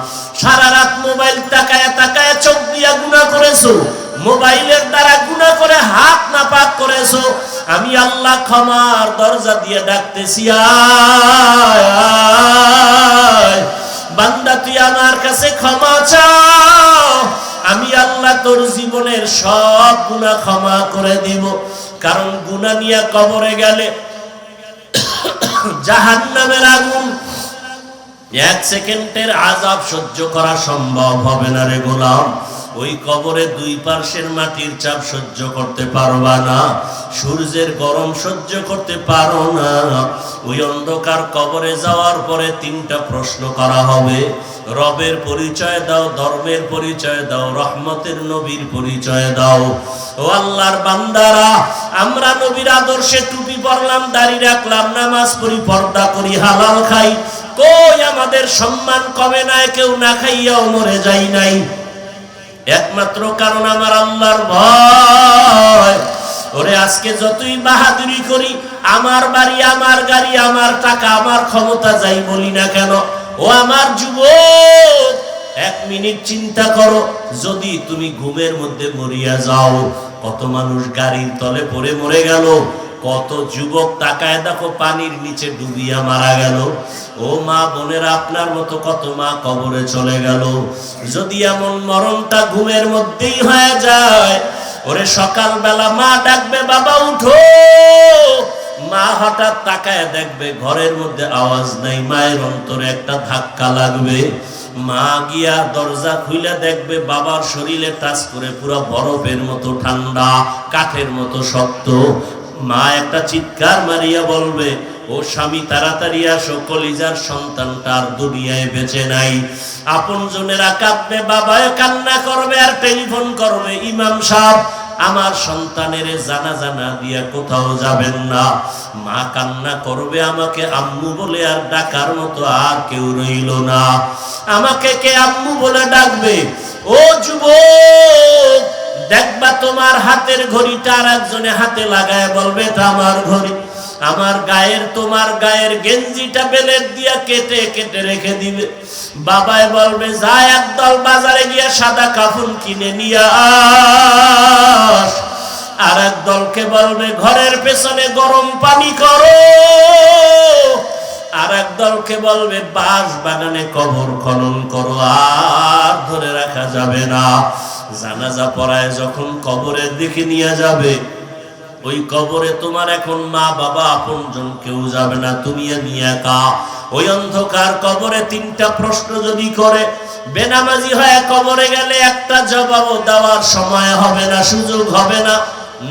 সারা রাত মোবাইল তাকায় তাকায় চোখ দিয়া গুনাহ করেছো, মোবাইলের দ্বারা গুনাহ করে হাত নাপাক করেছো। আমি আল্লাহ ক্ষমার দরজা দিয়ে ডাকতেছি, আয় আয় বান্দা, তুই আমার কাছে ক্ষমা চাও, আমি আল্লাহ তোর জীবনের সব গুনাহ ক্ষমা করে দিব। কারণ গুনাহ নিয়ে কবরে গেলে জাহান্নামের আগুন, এক সেকেন্ডের আযাব সহ্য করা সম্ভব হবে না রে গোলাম। ওই কবরে দুই পার্শ্বের মাটির চাপ সহ্য করতে পারবা না, সূর্যের গরম সহ্য করতে পারো না। ওই অন্ধকার কবরে যাওয়ার পরে তিনটা প্রশ্ন করা হবে। রবের পরিচয় দাও, ধর্মের পরিচয় দাও, রহমতের নবীর পরিচয় দাও। ও আল্লাহর বান্দারা, আমরা নবীর আদর্শে টুপি পরলাম, দাড়ি রাখলাম, নামাজ পড়ি, পর্দা করি, হালাল খাই, কই আমাদের সম্মান কমে নাই? কেউ না খাইয়াও মরে যাই নাই। একমাত্র কারণ আমার আল্লাহর ভয়। ওরে আজকে যতই বাহাদুরি করি, আমার বাড়ি, আমার গাড়ি, আমার টাকা, আমার ক্ষমতা যাই বলি না কেন, ও আমার যুবক, এক মিনিট চিন্তা করো, যদি তুমি ঘুমের মধ্যে মরিয়া যাও, কত মানুষ গাড়ির তলে পড়ে মরে গেল, কত যুবক তাকায় দেখো পানির নিচে ডুবিয়া মারা গেল। ও মা বোনেরা, আপনার মতো কত মা কবরে চলে গেল। যদি এমন মরণটা ঘুমের মধ্যেই হয়ে যায়, ওরে সকালবেলা মা ডাকবে, বাবা উঠো। মা হঠাৎ তাকায় দেখবে ঘরের মধ্যে আওয়াজ নাই, মায়ের অন্তরে একটা ধাক্কা লাগবে। মা গিয়া দরজা খুলে দেখবে বাবার শরীরে টাচ করে পুরো বরফের মতো ঠান্ডা, কাঠের মতো শক্ত। মা একটা চিৎকার মারিয়া বলবে, ও স্বামী তাড়াতাড়ি আসো, কলিজার সন্তানটা আর দুনিয়ায় বেঁচে নাই। আপনজনেরা কাঁদবে, বাবায় কান্না করবে আর টেলিফোন করবে, ইমাম সাহেব আমার সন্তানের জানাজা না দিয়া কোথাও যাবেন না। মা কান্না করবে, আমাকে আম্মু বলে আর ডাকার মতো আর কেউ রইল না, আমাকে কে আম্মু বলে ডাকবে? ও যুবক, দেখবা তোমার হাতের ঘড়িটা আর একজনে হাতে লাগায় বলবে এটা আমার ঘড়ি। আমার গায়ের, তোমার গায়ের গেঞ্জিটা বেলেট দিয়া কেটে কেটে রেখে দিবে। বাবায় বলবে যা একদল বাজারে গিয়া সাদা কাফন কিনে নিয়ে আস। আর এক দলকে বলবে ঘরের পেছনে গরম পানি করো। আর এক দলকে বলবে বাঁশ বাগানে কবর খনন করো। আর ধরে রাখা যাবে না। জানাজা পড়ায় যখন কবরের দিকে নিয়ে যাবে, ওই কবরে তোমার এখন মা বাবা আপনজন কেউ যাবে না, তুমি আমি একা। ওই অন্ধকার কবরে তিনটা প্রশ্ন যদি করে, বেনামাজি হয়ে কবরে গেলে একটা জবাবও দেওয়ার সময় হবে না, সুযোগ হবে না।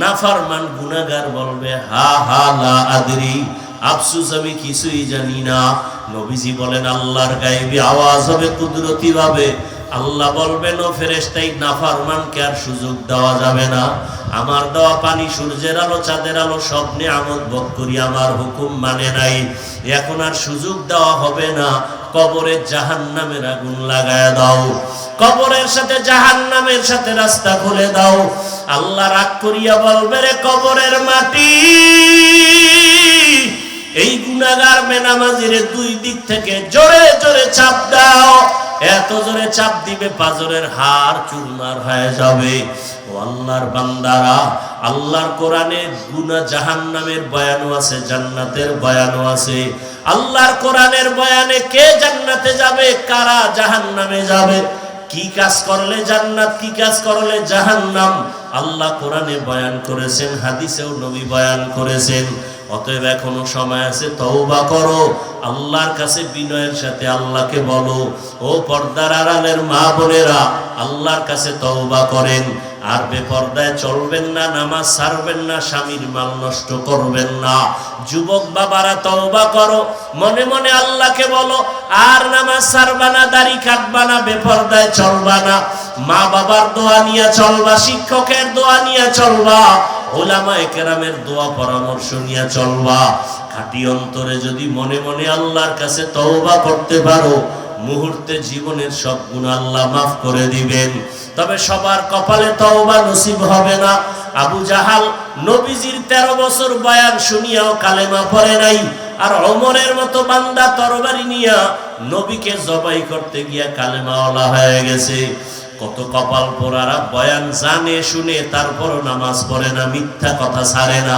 নাফরমান গুনাহগার বলবে হা হা লা আদরি, আফসোস আমি কিছুই জানি না। নবীজি বলেন আল্লাহর গায়েবী আওয়াজ হবে কুদরতি ভাবে। আল্লাহ বলবেন ও ফেরেশতাই নাফরমানকে আর সুযোগ দেওয়া যাবে না। আমার দেওয়া পানি, সূর্যের আলো, চাঁদের আলো সব নিয়ামত ভোগ করি, আমার হুকুম মানে নাই, এখন আর সুযোগ দেওয়া হবে না। কবরে জাহান্নামের আগুন লাগায় দাও, কবরের সাথে জাহান্নামের সাথে রাস্তা খুলে দাও। আল্লাহ রাগ করিয়া বলবে রে কবরের মাটি, এই গুনাহগার বেনামাজিরে দুই দিক থেকে জোরে জোরে চাপ দাও। এত জোরে চাপ দিবে পাজরের হাড় চুরমার হয়ে যাবে। ও আল্লাহর বান্দারা, আল্লাহর কোরআনে গুনাহ জাহান্নামের বয়ানও আছে, জান্নাতের বয়ানও আছে। আল্লাহর কোরআনের বয়ানে কে জান্নাতে যাবে, কারা জাহান্নামে যাবে, কি কাজ করলে জান্নাত, কি কাজ করলে জাহান্নাম, আল্লাহ কোরআনে বয়ান করেছেন, হাদিসেও নবী বয়ান করেছেন। অতএব এখনো সময় আছে, তওবা করো, আল্লাহর কাছে বিনয়ের সাথে আল্লাহকে বলো। ও পর্দার আড়ালের মা বোনেরা, আল্লাহর কাছে তওবা করেন। আর বেপর্দায় চলবেন না, নামাজ ছাড়বেন না, স্বামীর মাল নষ্ট করবেন না। যুবক বাবারা তওবা করো, মনে মনে আল্লাহকে বলো, আর নামাজ ছাড়বা না, দাড়ি কাটবা না, বেপর্দায় চলবা না, মা বাবার দোয়া নিয়ে চলবা, শিক্ষকের দোয়া নিয়ে চলবা, ওলামায়ে কেরামের দোয়া পরামর্শ নিয়ে চলবা। খাঁটি অন্তরে যদি মনে মনে আল্লাহর কাছে তওবা করতে পারো, মুহূর্তে জীবনের সব গুনাহ আল্লাহ মাফ করে দিবেন। তবে সবার কপালে তওবা নসিব হবে না। আবু জাহাল নবীজির 13 বছর বয়ান শুনিয়াও কালেমা পড়ে নাই, আর ওমরের মতো বান্দা তরবারি নিয়া নবীকে জবাই করতে গিয়া কালেমাওয়ালা হয়ে গেছে। কত কপাল পোড়ারা বয়ান জানে শুনে তারপরও নামাজ পড়ে না, মিথ্যা কথা ছাড়ে না।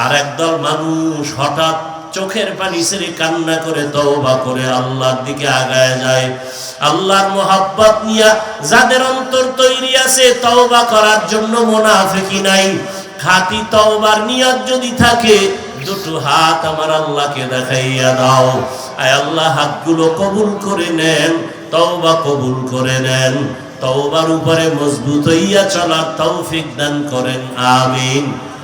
আর একদল মানুষ হঠাৎ চোখের পানি ছেড়ে কান্না করে তওবা করে আল্লাহর দিকে আগায় যায়। আল্লাহর মোহাব্বত নিয়া যাদের অন্তর তৈরি আছে তওবা করার জন্য, মুনাফিকি নাই, খাঁটি তওবার নিয়ত যদি থাকে, দুটো হাত আমার আল্লাহকে দেখাইয়া দাও। আয় আল্লাহ, হাতগুলো কবুল করে নেন, তওবা কবুল করে নেন, তওবার উপরে মজবুত হইয়া চলার তৌফিক দান করেন, আমিন।